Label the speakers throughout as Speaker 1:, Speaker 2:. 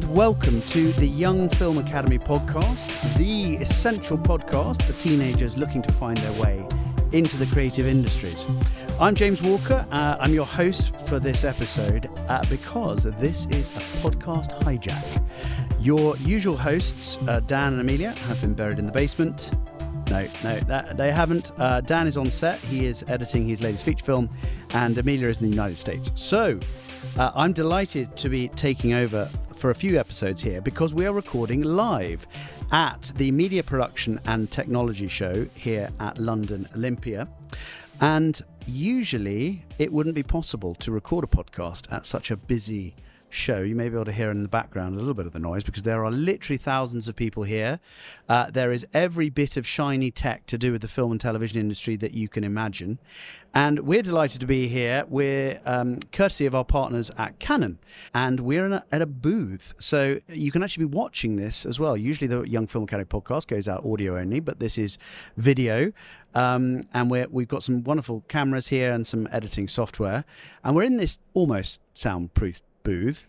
Speaker 1: and welcome to the Young Film Academy podcast, the essential podcast for teenagers looking to find their way into the creative industries. I'm James Walker. I'm your host for this episode because this is a podcast hijack. Your usual hosts, Dan and Amelia, have been buried in the basement. No, they haven't. Dan is on set. He is editing his latest feature film, and Amelia is in the United States. So I'm delighted to be taking over for a few episodes here because we are recording live at the Media Production and Technology Show here at London Olympia. And usually it wouldn't be possible to record a podcast at such a busy show. You may be able to hear in the background a little bit of the noise because there are literally thousands of people here. There is every bit of shiny tech to do with the film and television industry that you can imagine. And we're delighted to be here. We're courtesy of our partners at Canon, and we're at a booth. So you can actually be watching this as well. Usually the Young Film Academy podcast goes out audio only, but this is video. And we've got some wonderful cameras here and some editing software. And we're in this almost soundproof booth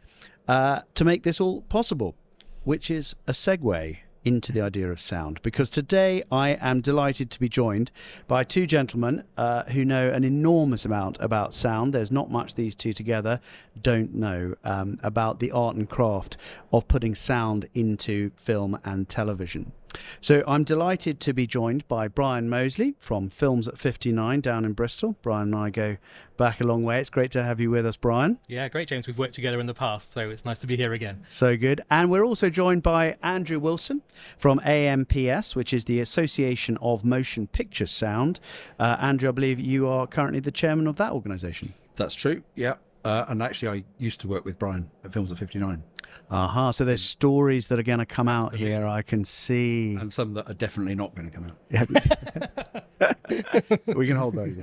Speaker 1: to make this all possible, which is a segue into the idea of sound, because today I am delighted to be joined by two gentlemen who know an enormous amount about sound. There's not much these two together don't know about the art and craft of putting sound into film and television. So I'm delighted to be joined by Brian Moseley from Films at 59 down in Bristol. Brian and I go back a long way. It's great to have you with us, Brian.
Speaker 2: Yeah, great, James. We've worked together in the past, so it's nice to be here again.
Speaker 1: So good. And we're also joined by Andrew Wilson from AMPS, which is the Association of Motion Picture Sound. Andrew, I believe you are currently the chairman of that organisation.
Speaker 3: That's true, yeah. And actually, I used to work with Brian at Films at 59.
Speaker 1: So there's stories that are going to come out here, I can see.
Speaker 3: And some that are definitely not going to come out.
Speaker 1: We can hold those.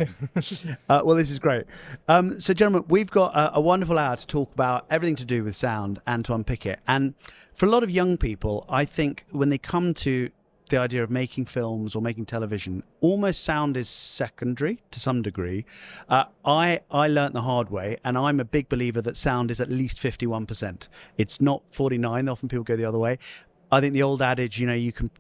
Speaker 1: Well, this is great. So, gentlemen, we've got a wonderful hour to talk about everything to do with sound and to unpick it. And for a lot of young people, I think when they come to the idea of making films or making television, almost sound is secondary to some degree. I learnt the hard way, and I'm a big believer that sound is at least 51%. It's not 49. Often people go the other way. I think the old adage, you can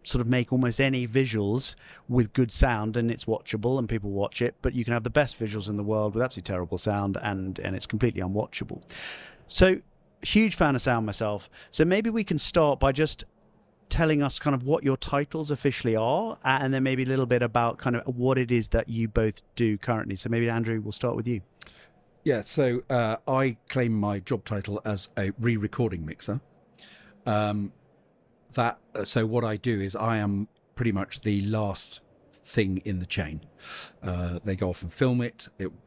Speaker 1: sort of make almost any visuals with good sound and it's watchable and people watch it, but you can have the best visuals in the world with absolutely terrible sound and it's completely unwatchable. So, huge fan of sound myself. So maybe we can start by just telling us kind of what your titles officially are, and then maybe a little bit about kind of what it is that you both do currently. So maybe, Andrew, we'll start with you.
Speaker 3: Yeah, so I claim my job title as a re-recording mixer. So what I do is I am pretty much the last thing in the chain. They go off and film it,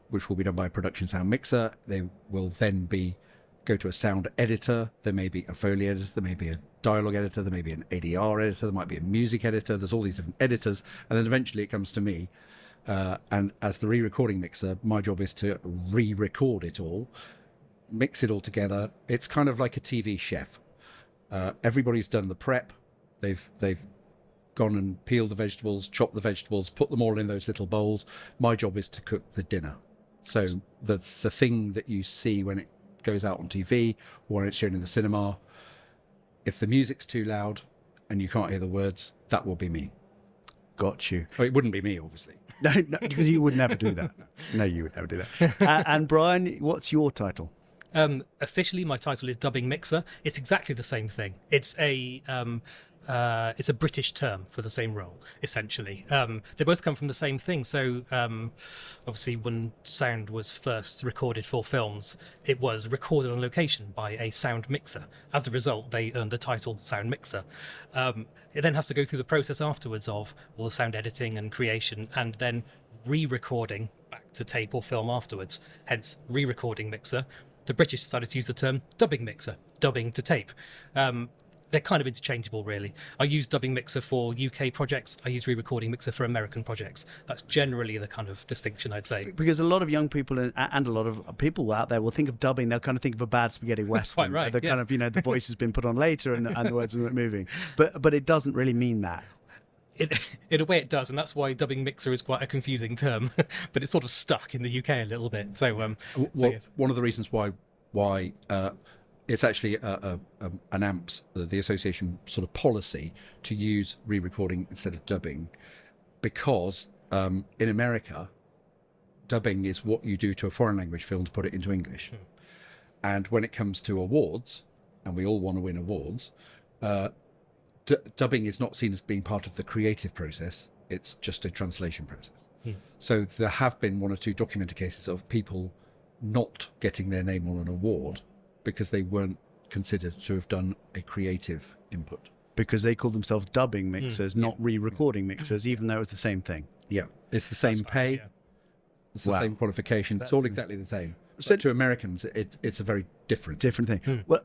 Speaker 3: which will be done by a production sound mixer. They will then go to a sound editor. There may be a Foley editor, there may be a dialogue editor, there may be an ADR editor, there might be a music editor. There's all these different editors, and then eventually it comes to me. And as the re-recording mixer, my job is to re-record it all, mix it all together. It's kind of like a TV chef. Everybody's done the prep. They've gone and peeled the vegetables, chopped the vegetables, put them all in those little bowls. My job is to cook the dinner. So the thing that you see when it goes out on TV or when it's shown in the cinema, if the music's too loud and you can't hear the words, that will be me.
Speaker 1: Got you.
Speaker 3: Well, it wouldn't be me, obviously.
Speaker 1: No, because you would never do that. No, you would never do that. And Brian, what's your title?
Speaker 2: Officially, my title is dubbing mixer. It's exactly the same thing. It's a British term for the same role, essentially. They both come from the same thing. So, obviously, when sound was first recorded for films, it was recorded on location by a sound mixer. As a result, they earned the title sound mixer. It then has to go through the process afterwards of all the sound editing and creation, and then re-recording back to tape or film afterwards. Hence, re-recording mixer. The British decided to use the term dubbing mixer, dubbing to tape. They're kind of interchangeable, really. I use dubbing mixer for UK projects. I use re-recording mixer for American projects. That's generally the kind of distinction, I'd say.
Speaker 1: Because a lot of young people and a lot of people out there will think of dubbing, they'll kind of think of a bad spaghetti western.
Speaker 2: Quite right,
Speaker 1: The kind of, the voice has been put on later and the words are moving. But it doesn't really mean that.
Speaker 2: In a way it does, and that's why dubbing mixer is quite a confusing term, but it's sort of stuck in the UK a little bit. So,
Speaker 3: yes. One of the reasons why it's actually an AMPS, the association sort of policy, to use re-recording instead of dubbing, because in America, dubbing is what you do to a foreign language film to put it into English. And when it comes to awards, and we all want to win awards, dubbing is not seen as being part of the creative process. It's just a translation process. So there have been one or two documented cases of people not getting their name on an award because they weren't considered to have done a creative input.
Speaker 1: Because they call themselves dubbing mixers, not re-recording mixers, even though it's the same thing.
Speaker 3: Yeah, it's the same pay.
Speaker 2: Yeah.
Speaker 3: It's the same qualification. It's all exactly the same.
Speaker 1: So
Speaker 3: But to Americans, it's a very different
Speaker 1: thing. Well,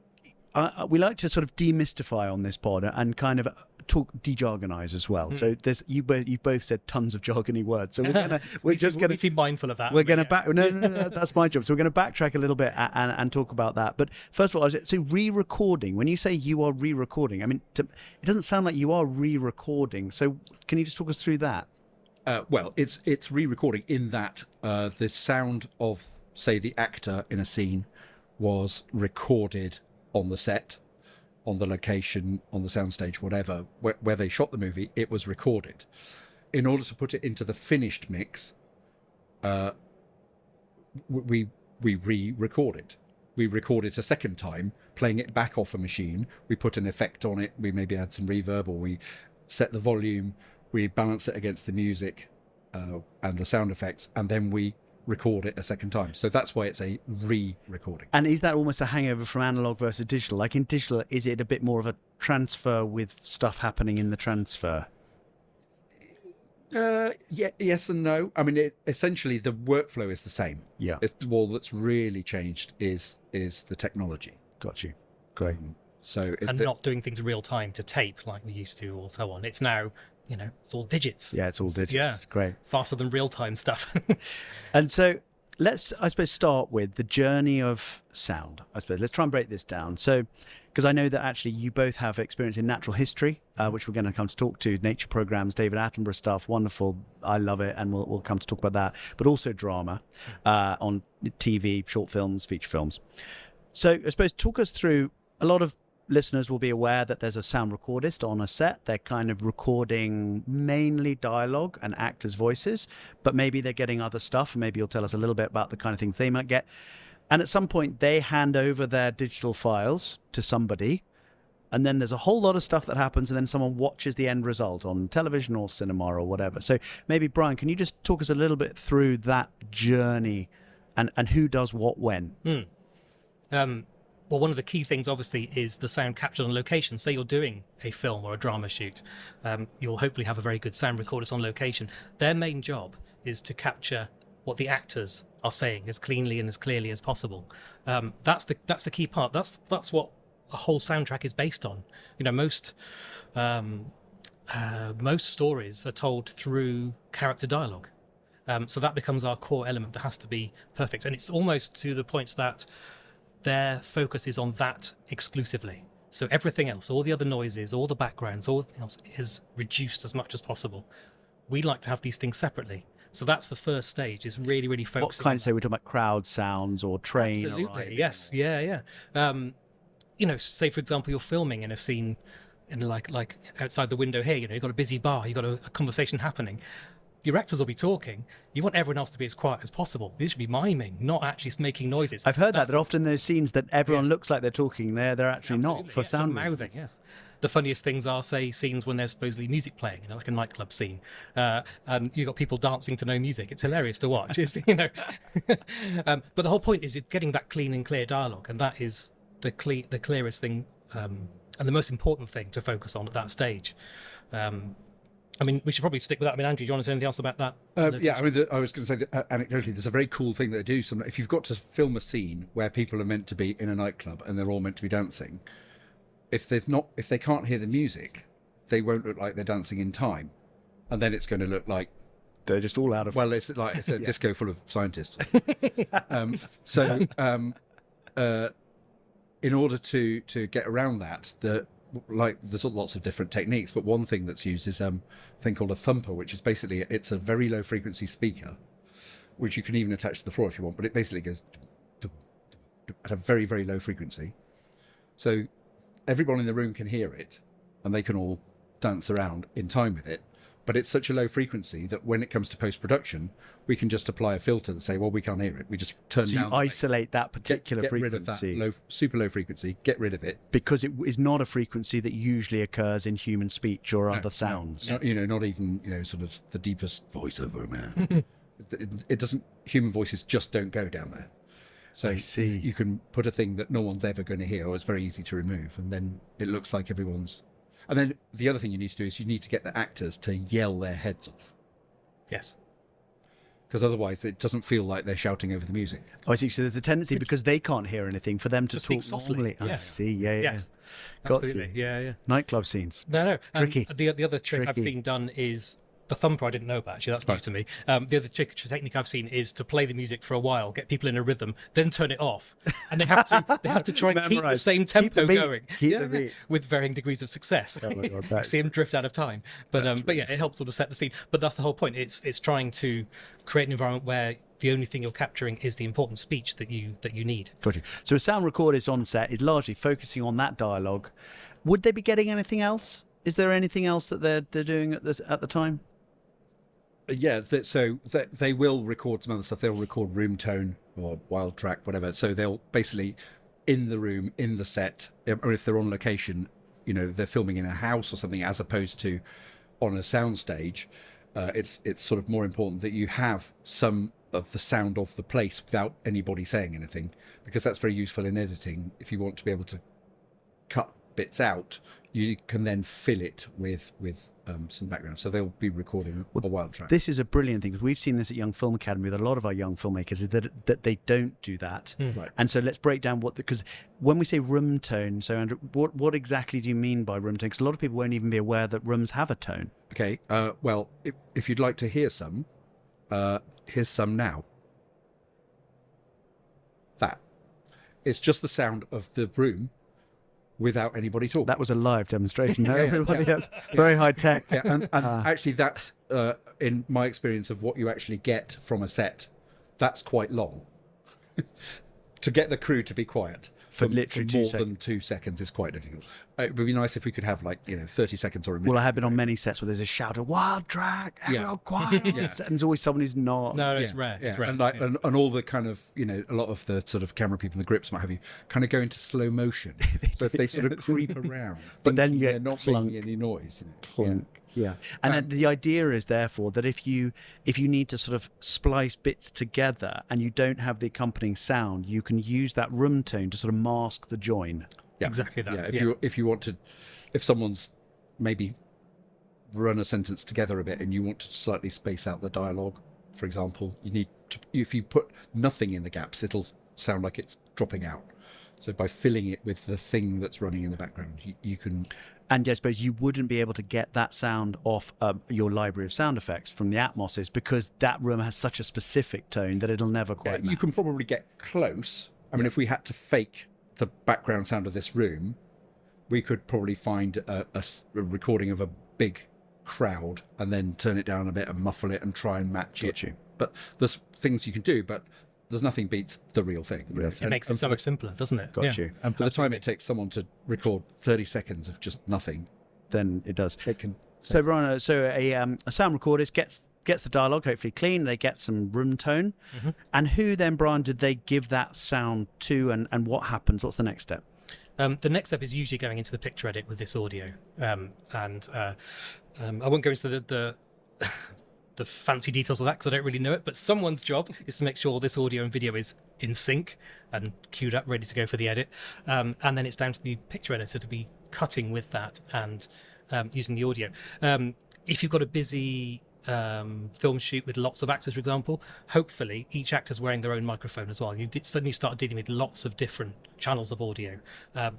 Speaker 1: we like to sort of demystify on this pod and kind of talk de-jargonize as well. So you've both said tons of jargony words. So we're just going to
Speaker 2: be mindful of that.
Speaker 1: We're going to back. No, that's my job. So we're going to backtrack a little bit and talk about that. But first of all, so re-recording. When you say you are re-recording, I mean, it doesn't sound like you are re-recording. So can you just talk us through that?
Speaker 3: Well, it's re-recording in that the sound of, say, the actor in a scene was recorded on the set, on the location, on the soundstage, whatever, where they shot the movie, it was recorded. In order to put it into the finished mix, we re-record it. We record it a second time, playing it back off a machine. We put an effect on it. We maybe add some reverb, or we set the volume. We balance it against the music and the sound effects, and then we record it a second time. So that's why it's a re-recording.
Speaker 1: And is that almost a hangover from analog versus digital? Like in digital, is it a bit more of a transfer with stuff happening in the transfer?
Speaker 3: Yes and no. I mean, essentially the workflow is the same.
Speaker 1: Yeah.
Speaker 3: All that's really changed is the technology.
Speaker 1: Got you. Great.
Speaker 2: Not doing things real time to tape like we used to, or so on. It's now, it's all digits.
Speaker 1: Yeah, it's all digits.
Speaker 2: Yeah.
Speaker 1: Great.
Speaker 2: Faster than real time stuff.
Speaker 1: And so let's, I suppose, start with the journey of sound. I suppose let's try and break this down. So, because I know that actually you both have experience in natural history, which we're going to come to talk to, nature programs, David Attenborough stuff, wonderful. I love it. And we'll come to talk about that, but also drama on TV, short films, feature films. So I suppose talk us through, a lot of listeners will be aware that there's a sound recordist on a set. They're kind of recording mainly dialogue and actors' voices, but maybe they're getting other stuff. And maybe you'll tell us a little bit about the kind of things they might get. And at some point, they hand over their digital files to somebody. And then there's a whole lot of stuff that happens, and then someone watches the end result on television or cinema or whatever. So maybe, Brian, can you just talk us a little bit through that journey and who does what when?
Speaker 2: Well, one of the key things, obviously, is the sound captured on location. Say you're doing a film or a drama shoot. You'll hopefully have a very good sound recordist on location. Their main job is to capture what the actors are saying as cleanly and as clearly as possible. That's the key part. That's what a whole soundtrack is based on. Most stories are told through character dialogue. So that becomes our core element that has to be perfect. And it's almost to the point that their focus is on that exclusively. So everything else, all the other noises, all the backgrounds, all else is reduced as much as possible. We like to have these things separately. So that's the first stage, is really, really focusing.
Speaker 1: What kind of, say we're talking about crowd sounds or train?
Speaker 2: Absolutely, yes, yeah. Say for example, you're filming in a scene in like outside the window here, you've got a busy bar, you've got a conversation happening. Your actors will be talking. You want everyone else to be as quiet as possible. They should be miming, not actually making noises.
Speaker 1: I've heard that often those scenes that everyone looks like they're talking, they're actually not for sound
Speaker 2: mouthing. Yes. The funniest things are, say, scenes when there's supposedly music playing, like a nightclub scene, and you've got people dancing to no music. It's hilarious to watch. But the whole point is getting that clean and clear dialogue, and that is the clearest thing and the most important thing to focus on at that stage. We should probably stick with that. Andrew, do you want to say anything else about that?
Speaker 3: I was going to say that anecdotally, there's a very cool thing they do. If you've got to film a scene where people are meant to be in a nightclub and they're all meant to be dancing, if they can't hear the music, they won't look like they're dancing in time, and then it's going to look like
Speaker 1: they're just all out of.
Speaker 3: Well, it's a disco full of scientists. In order to get around that, there's lots of different techniques, but one thing that's used is a thing called a thumper, which is basically, it's a very low frequency speaker, which you can even attach to the floor if you want, but it basically goes at a very, very low frequency. So everyone in the room can hear it, and they can all dance around in time with it. But it's such a low frequency that when it comes to post-production, we can just apply a filter that say, well, we can't hear it. We just turn down.
Speaker 1: You isolate that particular
Speaker 3: get
Speaker 1: frequency.
Speaker 3: rid of that super low frequency. Get rid of it
Speaker 1: because it is not a frequency that usually occurs in human speech or other sounds.
Speaker 3: Not even sort of the deepest voiceover, man. it doesn't. Human voices just don't go down there. So
Speaker 1: I see.
Speaker 3: You can put a thing that no one's ever going to hear, or it's very easy to remove, and then it looks like everyone's. And then the other thing you need to do is you need to get the actors to yell their heads off.
Speaker 2: Yes.
Speaker 3: Because otherwise it doesn't feel like they're shouting over the music.
Speaker 1: Oh, I see. So there's a tendency, because they can't hear anything, for them to talk
Speaker 2: speak softly.
Speaker 1: normally. I see. Yeah.
Speaker 2: Yes.
Speaker 1: Got
Speaker 2: Absolutely.
Speaker 1: you.
Speaker 2: Yeah.
Speaker 1: Nightclub scenes.
Speaker 2: No.
Speaker 1: Tricky.
Speaker 2: The other trick I've
Speaker 1: Tricky.
Speaker 2: seen done is the thumper. I didn't know about, actually. That's new to me. The other technique I've seen is to play the music for a while, get people in a rhythm, then turn it off, and they have to try and keep the same tempo going.
Speaker 1: Keep the beat.
Speaker 2: With varying degrees of success.
Speaker 1: Oh my God,
Speaker 2: I see them drift out of time, but yeah, it helps sort of set the scene. But that's the whole point. It's trying to create an environment where the only thing you're capturing is the important speech that you need.
Speaker 1: Got you. So a sound recordist on set is largely focusing on that dialogue. Would they be getting anything else? Is there anything else that they're doing at the time?
Speaker 3: Yeah, so they will record some other stuff. They'll record room tone or wild track, whatever. So they'll basically, in the room, in the set, or if they're on location, they're filming in a house or something, as opposed to on a soundstage. It's sort of more important that you have some of the sound of the place without anybody saying anything, because that's very useful in editing. If you want to be able to cut bits out, you can then fill it with some background. So they'll be recording a wild track. This
Speaker 1: is a brilliant thing, because we've seen this at Young Film Academy with a lot of our young filmmakers, is that they don't do that.
Speaker 3: Right.
Speaker 1: And so let's break down because when we say room tone, so Andrew, what exactly do you mean by room tone? Because a lot of people won't even be aware that rooms have a tone.
Speaker 3: Okay. Well, if you'd like to hear some, here's some now. That. It's just the sound of the room without anybody talking.
Speaker 1: That was a live demonstration. Everybody else, very high tech.
Speaker 3: Yeah, and actually that's, in my experience of what you actually get from a set, that's quite long. To get the crew to be quiet
Speaker 1: for literally
Speaker 3: more than 2 seconds is quite difficult. It would be nice if we could have 30 seconds or a minute.
Speaker 1: Well, I have been on many sets where there's a shout of wild track, everyone quiet. And there's always someone who's not.
Speaker 2: No, it's rare.
Speaker 3: Yeah.
Speaker 2: It's rare.
Speaker 3: And all the kind of, a lot of the sort of camera people, the grips, what have you, kind of go into slow motion. But they sort of creep around.
Speaker 1: But then you get
Speaker 3: not
Speaker 1: clunk,
Speaker 3: making any noise.
Speaker 1: Clunk. Yeah. And then the idea is, therefore, that if you need to sort of splice bits together and you don't have the accompanying sound, you can use that room tone to sort of mask the join.
Speaker 3: Yeah.
Speaker 2: Exactly that.
Speaker 3: Yeah. If you want to, if someone's maybe run a sentence together a bit and you want to slightly space out the dialogue, for example, you need to, if you put nothing in the gaps, it'll sound like it's dropping out. So by filling it with the thing that's running in the background, you can.
Speaker 1: And I suppose you wouldn't be able to get that sound off your library of sound effects from the Atmoses, because that room has such a specific tone that it'll never quite match.
Speaker 3: You can probably get close. I mean, if we had to fake the background sound of this room, we could probably find a recording of a big crowd and then turn it down a bit and muffle it and try and match it. But there's things you can do, but there's nothing beats the real thing.
Speaker 2: It makes it so much simpler, doesn't it?
Speaker 1: Got you.
Speaker 3: And for the time it takes someone to record 30 seconds of just nothing,
Speaker 1: then it does.
Speaker 3: It can.
Speaker 1: So, Brian, a sound recordist gets the dialogue hopefully clean. They get some room tone, and who then, Brian, did they give that sound to, and what happens? What's the next step?
Speaker 2: The next step is usually going into the picture edit with this audio, and I won't go into the fancy details of that because I don't really know it, but someone's job is to make sure this audio and video is in sync and queued up, ready to go for the edit. And then it's down to the picture editor to be cutting with that and using the audio. If you've got a busy film shoot with lots of actors, for example, hopefully each actor's wearing their own microphone as well. You suddenly start dealing with lots of different channels of audio,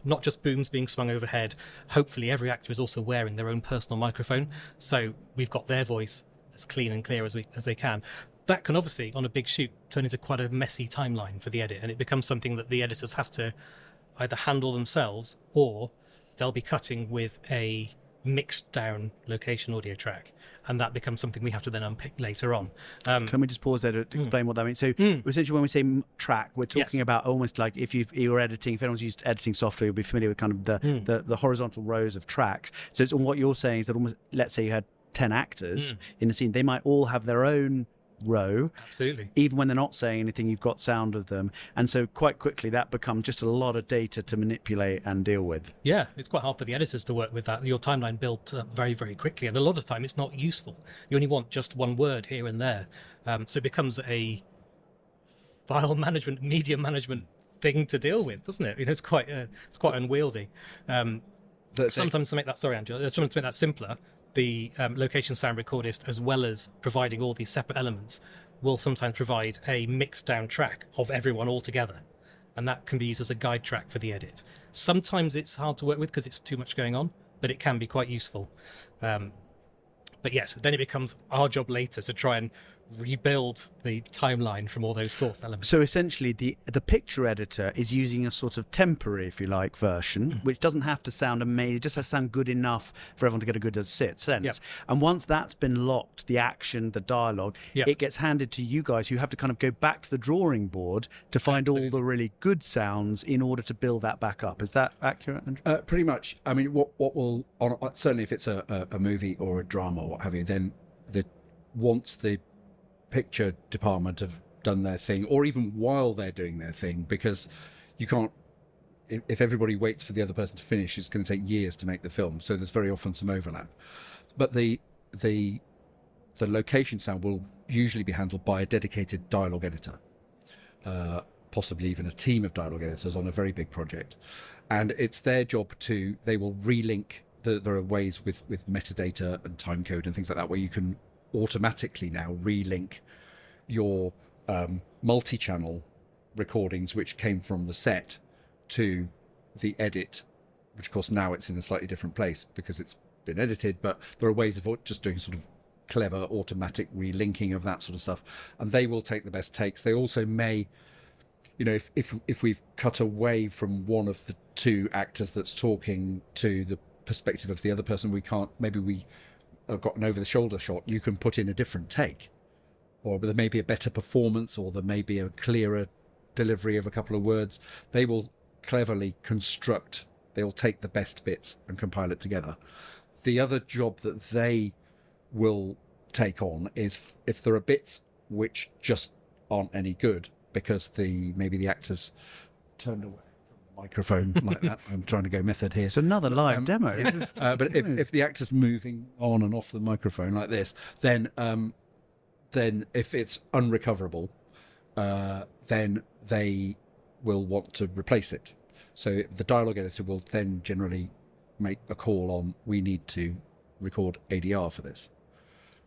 Speaker 2: not just booms being swung overhead. Hopefully every actor is also wearing their own personal microphone, so we've got their voice as clean and clear as they can. That can obviously, on a big shoot, turn into quite a messy timeline for the edit, and it becomes something that the editors have to either handle themselves, or they'll be cutting with a mixed down location audio track, and that becomes something we have to then unpick later on.
Speaker 1: Can we just pause there to explain what that means? So essentially when we say track, we're talking about almost like if you're editing, if anyone's used editing software, you'll be familiar with kind of the horizontal rows of tracks. So it's what you're saying is that almost, let's say you had 10 actors in a scene, they might all have their own row.
Speaker 2: Absolutely.
Speaker 1: Even when they're not saying anything, you've got sound of them. And so quite quickly that becomes just a lot of data to manipulate and deal with.
Speaker 2: Yeah, it's quite hard for the editors to work with that. Your timeline built up very, very quickly, and a lot of time it's not useful. You only want just one word here and there. So it becomes a file management, media management thing to deal with, doesn't it? It's quite unwieldy. Sometimes to make that, sorry, Andrew, sometimes to make that simpler, the location sound recordist, as well as providing all these separate elements, will sometimes provide a mixed down track of everyone all together. And that can be used as a guide track for the edit. Sometimes it's hard to work with because it's too much going on, but it can be quite useful. But yes, then it becomes our job later to try and rebuild the timeline from all those source elements.
Speaker 1: So essentially the picture editor is using a sort of temporary, if you like, version, which doesn't have to sound amazing, it just has to sound good enough for everyone to get a good sense.
Speaker 2: Yep.
Speaker 1: And once that's been locked, the action, the dialogue, it gets handed to you guys who have to kind of go back to the drawing board to find all the really good sounds in order to build that back up. Is that accurate, Andrew?
Speaker 3: Pretty much. I mean, what will, certainly if it's a movie or a drama or what have you, then once the picture department have done their thing, or even while they're doing their thing, because you can't, if everybody waits for the other person to finish, it's going to take years to make the film, so there's very often some overlap. But the location sound will usually be handled by a dedicated dialogue editor, possibly even a team of dialogue editors on a very big project, and it's their job they will relink. There are ways with metadata and timecode and things like that where you can automatically now relink your multi-channel recordings which came from the set to the edit, which of course now it's in a slightly different place because it's been edited, but there are ways of just doing sort of clever automatic relinking of that sort of stuff, and they will take the best takes. They also may, if we've cut away from one of the two actors that's talking to the perspective of the other person, we have got an over-the-shoulder shot, you can put in a different take, or there may be a better performance, or there may be a clearer delivery of a couple of words. They will cleverly construct, they'll take the best bits and compile it together. The other job that they will take on is if there are bits which just aren't any good because maybe the actors turned away microphone like that. I'm trying to go method here.
Speaker 1: It's another live demo.
Speaker 3: But if the actor's moving on and off the microphone like this, then if it's unrecoverable, then they will want to replace it. So the dialogue editor will then generally make a call on, we need to record ADR for this.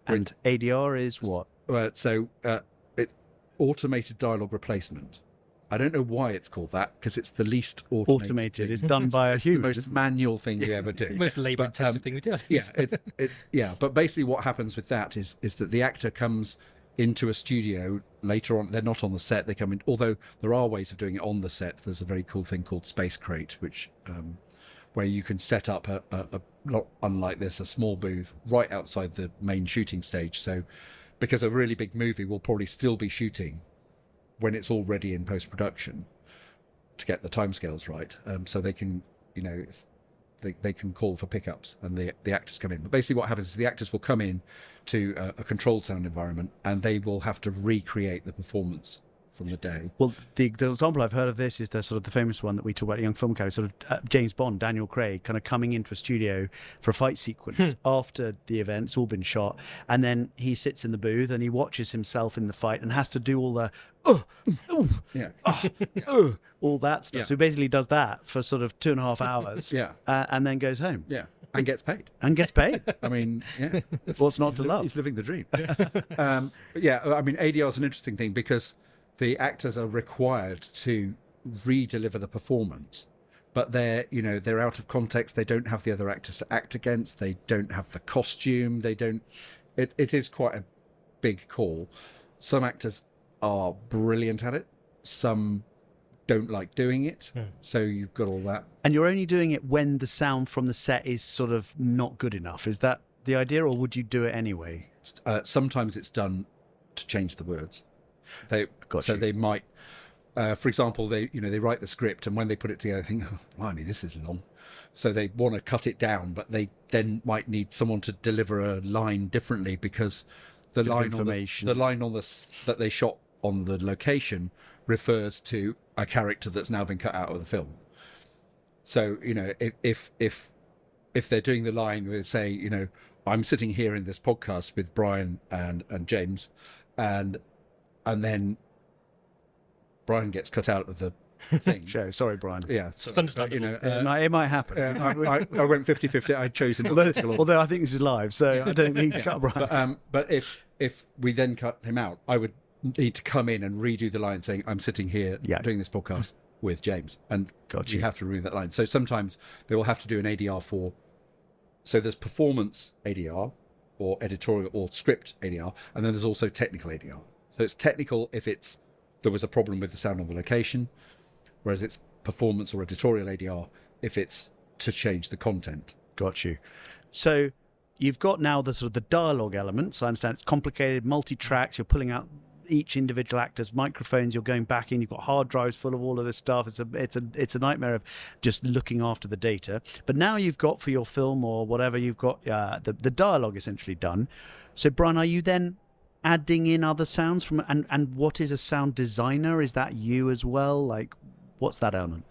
Speaker 1: And ADR is what?
Speaker 3: It automated dialogue replacement. I don't know why it's called that, because it's the least automated.
Speaker 1: It's done by a human.
Speaker 3: It's the most manual thing we ever do.
Speaker 2: It's the most labour-intensive thing we do.
Speaker 3: Yeah, but basically what happens with that is that the actor comes into a studio later on. They're not on the set. They come in, although there are ways of doing it on the set. There's a very cool thing called Space Crate, which where you can set up a not unlike this, a small booth right outside the main shooting stage. So because a really big movie will probably still be shooting when it's already in post-production to get the timescales right, so they can, they can call for pickups and the actors come in. But basically what happens is the actors will come in to a controlled sound environment and they will have to recreate the performance from the day.
Speaker 1: Well, the example I've heard of this is the famous one that we talk about, Young Film Academy, sort of James Bond, Daniel Craig, kind of coming into a studio for a fight sequence after the event. It's all been shot, and then he sits in the booth and he watches himself in the fight and has to do all the all that stuff.
Speaker 3: Yeah.
Speaker 1: So he basically does that for sort of 2.5 hours, and then goes home.
Speaker 3: Yeah, and gets paid.
Speaker 1: I
Speaker 3: mean, yeah,
Speaker 1: what's not to love?
Speaker 3: He's living the dream. I mean, ADR is an interesting thing because the actors are required to re-deliver the performance, but they're out of context. They don't have the other actors to act against. They don't have the costume. They don't. It is quite a big call. Some actors are brilliant at it. Some don't like doing it. So you've got all that.
Speaker 1: And you're only doing it when the sound from the set is sort of not good enough. Is that the idea, or would you do it anyway?
Speaker 3: Sometimes it's done to change the words.
Speaker 1: Gotcha.
Speaker 3: So they might, for example, they write the script, and when they put it together, they think, oh, blimey, this is long. So they want to cut it down, but they then might need someone to deliver a line differently, because the line that they shot on the location refers to a character that's now been cut out of the film. So if they're doing the line with, say, I'm sitting here in this podcast with Brian and James, and then Brian gets cut out of the thing.
Speaker 1: Sure. Sorry, Brian.
Speaker 3: Yeah,
Speaker 2: it's understandable.
Speaker 1: It might happen.
Speaker 3: I went 50-50. I chose him.
Speaker 1: Although I think this is live, so I don't need to cut Brian.
Speaker 3: But if we then cut him out, I would need to come in and redo the line saying, I'm sitting here doing this podcast with James, and you have to read that line. So sometimes they will have to do an ADR for. So there's performance ADR, or editorial or script ADR, and then there's also technical ADR. So it's technical if there was a problem with the sound on the location, whereas it's performance or editorial ADR if it's to change the content.
Speaker 1: Got you. So you've got now the sort of the dialogue elements. I understand it's complicated, multi-tracks. You're pulling out each individual actor's microphones. You're going back in. You've got hard drives full of all of this stuff. It's a nightmare of just looking after the data. But now you've got, for your film or whatever, you've got the dialogue essentially done. So Brian, are you then adding in other sounds from? And what is a sound designer? Is that you as well? Like, what's that element?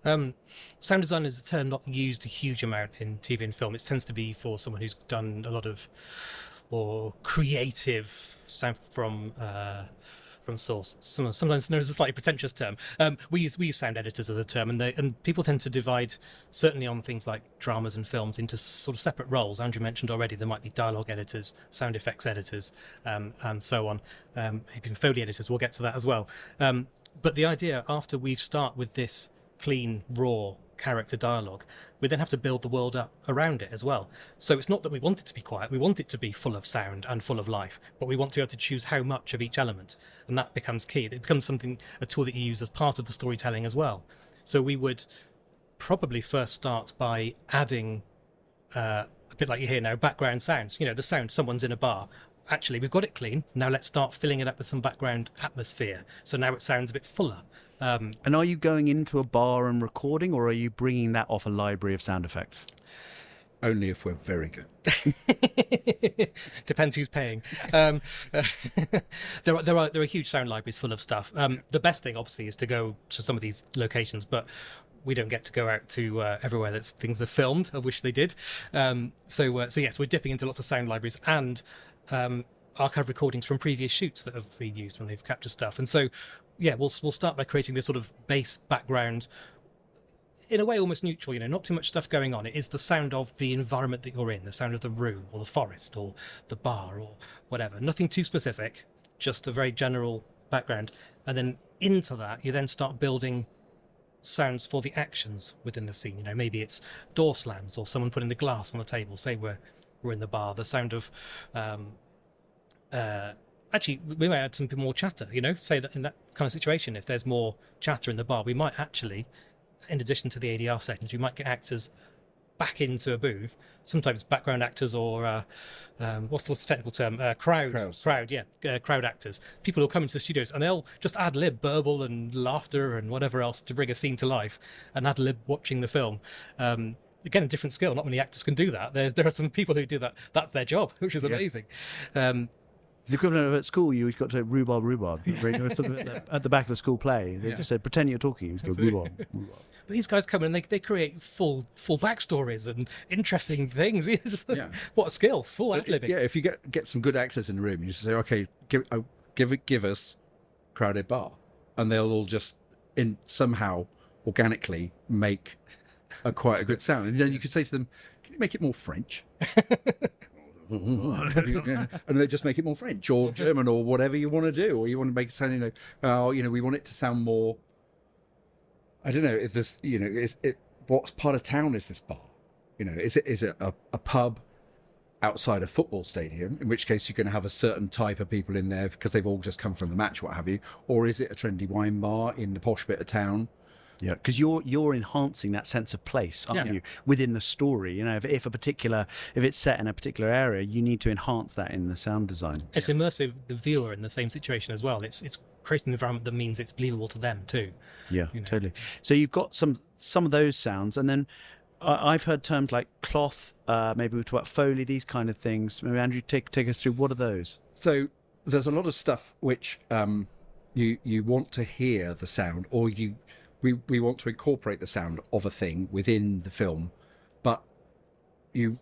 Speaker 2: Sound design is a term not used a huge amount in TV and film. It tends to be for someone who's done a lot of more creative sound from source. Sometimes known as a slightly pretentious term. We use sound editors as a term, and people tend to divide, certainly on things like dramas and films, into sort of separate roles. Andrew mentioned already there might be dialogue editors, sound effects editors, and so on. Maybe Foley editors. We'll get to that as well. But the idea, after we start with this clean, raw character dialogue, we then have to build the world up around it as well. So it's not that we want it to be quiet, we want it to be full of sound and full of life, but we want to be able to choose how much of each element, and that becomes key. It becomes a tool that you use as part of the storytelling as well. So we would probably first start by adding a bit like you hear now, background sounds. The sound someone's in a bar. Actually, we've got it clean. Now let's start filling it up with some background atmosphere. So now it sounds a bit fuller.
Speaker 1: And are you going into a bar and recording, or are you bringing that off a library of sound effects?
Speaker 3: Only if we're very good.
Speaker 2: Depends who's paying. There are huge sound libraries full of stuff. The best thing, obviously, is to go to some of these locations, but we don't get to go out to everywhere that things are filmed. I wish they did. So yes, we're dipping into lots of sound libraries and archive recordings from previous shoots that have been used when they've captured stuff. And so, yeah, we'll start by creating this sort of base background, in a way almost neutral, not too much stuff going on. It is the sound of the environment that you're in, the sound of the room or the forest or the bar or whatever. Nothing too specific, just a very general background. And then into that, you then start building sounds for the actions within the scene. Maybe it's door slams or someone putting the glass on the table. Say we're in the bar, the sound of actually, we might add some more chatter, say that in that kind of situation, if there's more chatter in the bar, we might actually, in addition to the ADR settings, we might get actors back into a booth, sometimes background actors or what's the technical term? Crowd actors. People who'll come into the studios and they'll just ad lib burble and laughter and whatever else to bring a scene to life, and ad lib watching the film. Again, a different skill. Not many actors can do that. There are some people who do that. That's their job, which is amazing.
Speaker 1: It's the equivalent of at school, you got to say rhubarb. At the back of the school play, they just said, pretend you're talking. You just go rhubarb.
Speaker 2: But these guys come in and they create full backstories and interesting things. What a skill, full ad-libbing.
Speaker 3: Yeah, if you get some good actors in the room, you just say, okay, give us Crowded Bar. And they'll all just somehow organically make quite a good sound. And then you could say to them, can you make it more French? And they just make it more French or German or whatever you want to do, or you want to make it sound, we want it to sound more. I don't know. Is this, what part of town is this bar? Is it a pub? outside a football stadium, in which case you're going to have a certain type of people in there because they've all just come from the match, what have you? Or is it a trendy wine bar in the posh bit of town?
Speaker 1: Yeah, because you're enhancing that sense of place, aren't you, within the story? You know, if it's set in a particular area, you need to enhance that in the sound design.
Speaker 2: It's immersive the viewer in the same situation as well. It's creating an environment that means it's believable to them too.
Speaker 1: Yeah, totally. So you've got some of those sounds, and then I've heard terms like cloth. Maybe we talk about Foley, these kind of things. Maybe Andrew, take us through what are those?
Speaker 3: So there's a lot of stuff which you want to hear the sound, or we want to incorporate the sound of a thing within the film, but you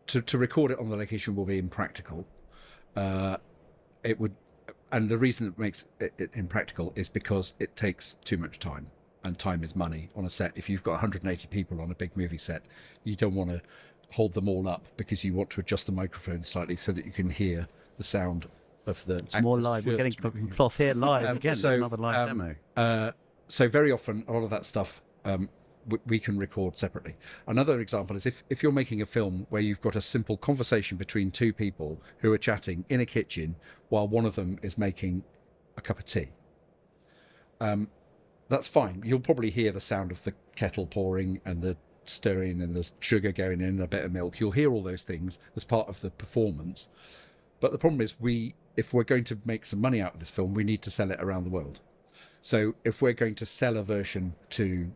Speaker 3: to record it on the location will be impractical. It would, and the reason it makes it impractical is because it takes too much time, and time is money on a set. If you've got 180 people on a big movie set, you don't want to hold them all up because you want to adjust the microphone slightly so that you can hear the sound of the.
Speaker 1: It's more live. We're getting cloth here live again. So another live demo.
Speaker 3: So very often, a lot of that stuff we can record separately. Another example is if you're making a film where you've got a simple conversation between two people who are chatting in a kitchen while one of them is making a cup of tea. That's fine. You'll probably hear the sound of the kettle pouring and the stirring and the sugar going in and a bit of milk. You'll hear all those things as part of the performance. But the problem is if we're going to make some money out of this film, we need to sell it around the world. So if we're going to sell a version to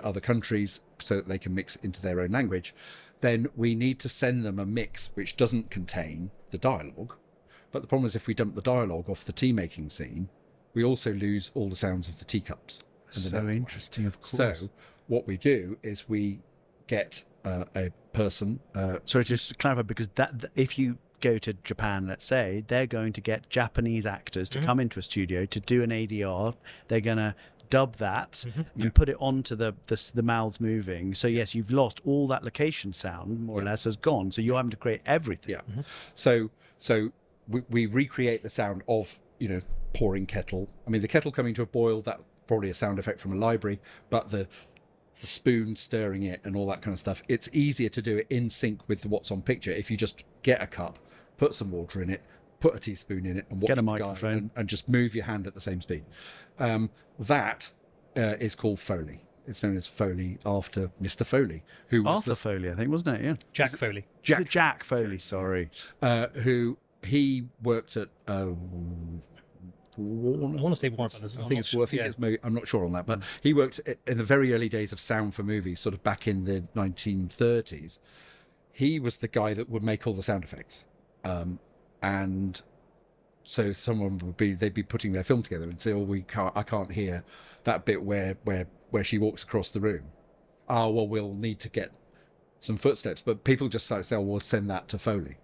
Speaker 3: other countries so that they can mix into their own language, then we need to send them a mix which doesn't contain the dialogue. But the problem is if we dump the dialogue off the tea making scene, we also lose all the sounds of the teacups.
Speaker 1: So interesting, of course.
Speaker 3: So what we do is we get a person...
Speaker 1: Sorry, just to clarify, because if you go to Japan, let's say, they're going to get Japanese actors to come into a studio to do an ADR. They're going to dub that and put it onto the mouths moving. So yes, you've lost all that location sound, more or less, has gone. So you're having to create everything.
Speaker 3: Yeah. So we recreate the sound of, pouring kettle. I mean, the kettle coming to a boil, that probably a sound effect from a library, but the spoon stirring it and all that kind of stuff, it's easier to do it in sync with what's on picture if you just get a cup, put some water in it, put a teaspoon in it, and watch
Speaker 1: get a
Speaker 3: the
Speaker 1: microphone
Speaker 3: guy and just move your hand at the same speed. That is called Foley. It's known as Foley after Mr. Foley, who was
Speaker 1: Arthur Foley, I think, wasn't it? Yeah,
Speaker 2: Jack Foley.
Speaker 1: Jack Foley. Sorry,
Speaker 3: who he worked at.
Speaker 2: Warner. I want to say Warner Brothers.
Speaker 3: I'm not sure on that, but he worked in the very early days of sound for movies, sort of back in the 1930s. He was the guy that would make all the sound effects, and so they'd be putting their film together and say, I can't hear that bit where she walks across the room. Oh, well, we'll need to get some footsteps, but people just say, we'll send that to Foley.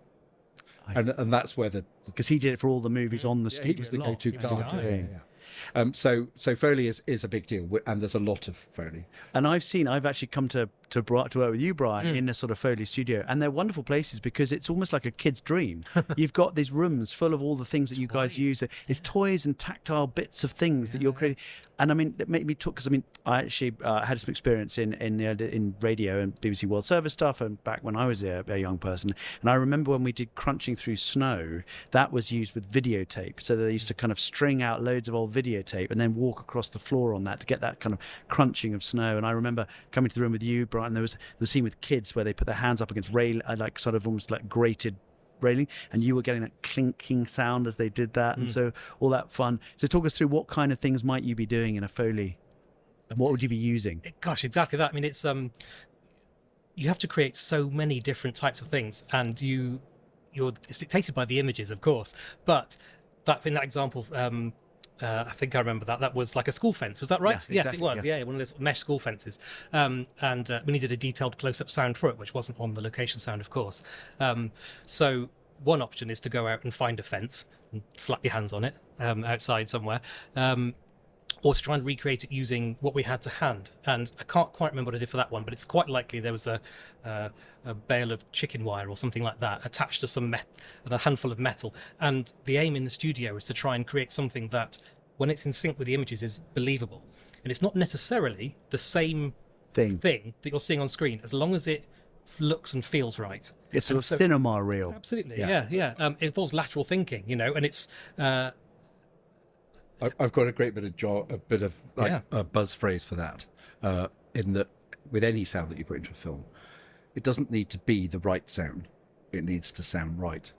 Speaker 3: And that's where
Speaker 1: because he did it for all the movies on the studio.
Speaker 3: He was the go-to guy. So Foley is a big deal, and there's a lot of Foley.
Speaker 1: And I've actually come to work with you, Brian, in a sort of Foley studio, and they're wonderful places because it's almost like a kid's dream. You've got these rooms full of all the things that you guys use. It's toys and tactile bits of things that you're creating. And I mean, it made me talk because I actually had some experience in radio and BBC World Service stuff, and back when I was a young person. And I remember when we did Crunching Through Snow, that was used with videotape. So they used to kind of string out loads of old videotape and then walk across the floor on that to get that kind of crunching of snow. And I remember coming to the room with you, Brian. There was the scene with kids where they put their hands up against rail, like sort of almost like grated railing, and you were getting that clinking sound as they did that, and so all that fun. So talk us through what kind of things might you be doing in a Foley, and what would you be using?
Speaker 2: Gosh, exactly that. I mean, it's you have to create so many different types of things, and it's dictated by the images, of course. But in that example, I think I remember that was like a school fence. Was that right?
Speaker 1: Yeah,
Speaker 2: yes, it was. Yeah, one of those mesh school fences. And we needed a detailed close-up sound for it, which wasn't on the location sound, of course. So one option is to go out and find a fence and slap your hands on it outside somewhere, or to try and recreate it using what we had to hand. And I can't quite remember what I did for that one, but it's quite likely there was a bale of chicken wire or something like that attached to a handful of metal. And the aim in the studio is to try and create something that, when it's in sync with the images, is believable. And it's not necessarily the same thing that you're seeing on screen, as long as it looks and feels right.
Speaker 1: It's sort of cinema real.
Speaker 2: Absolutely, yeah. It involves lateral thinking, and it's.
Speaker 3: I've got a great bit of a buzz phrase for that. In that, with any sound that you put into a film, it doesn't need to be the right sound. It needs to sound right.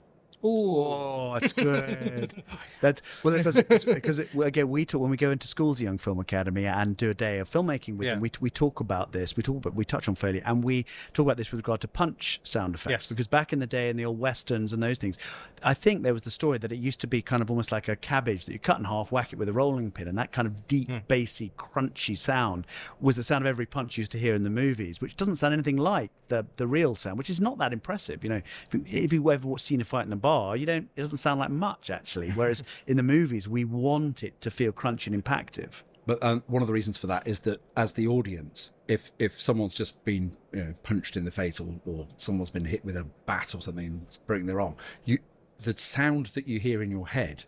Speaker 1: Oh, that's good. That's because again, we talk when we go into schools, Young Film Academy, and do a day of filmmaking with them. We talk about this. We touch on failure, and we talk about this with regard to punch sound effects.
Speaker 2: Yes.
Speaker 1: Because back in the day, in the old westerns and those things, I think there was the story that it used to be kind of almost like a cabbage that you cut in half, whack it with a rolling pin, and that kind of deep, bassy, crunchy sound was the sound of every punch you used to hear in the movies, which doesn't sound anything like the real sound, which is not that impressive. If you've ever seen a fight in a bar, it doesn't sound like much actually. Whereas in the movies, we want it to feel crunchy and impactful.
Speaker 3: But one of the reasons for that is that as the audience, if someone's just been punched in the face or someone's been hit with a bat or something and breaking their arm, the sound that you hear in your head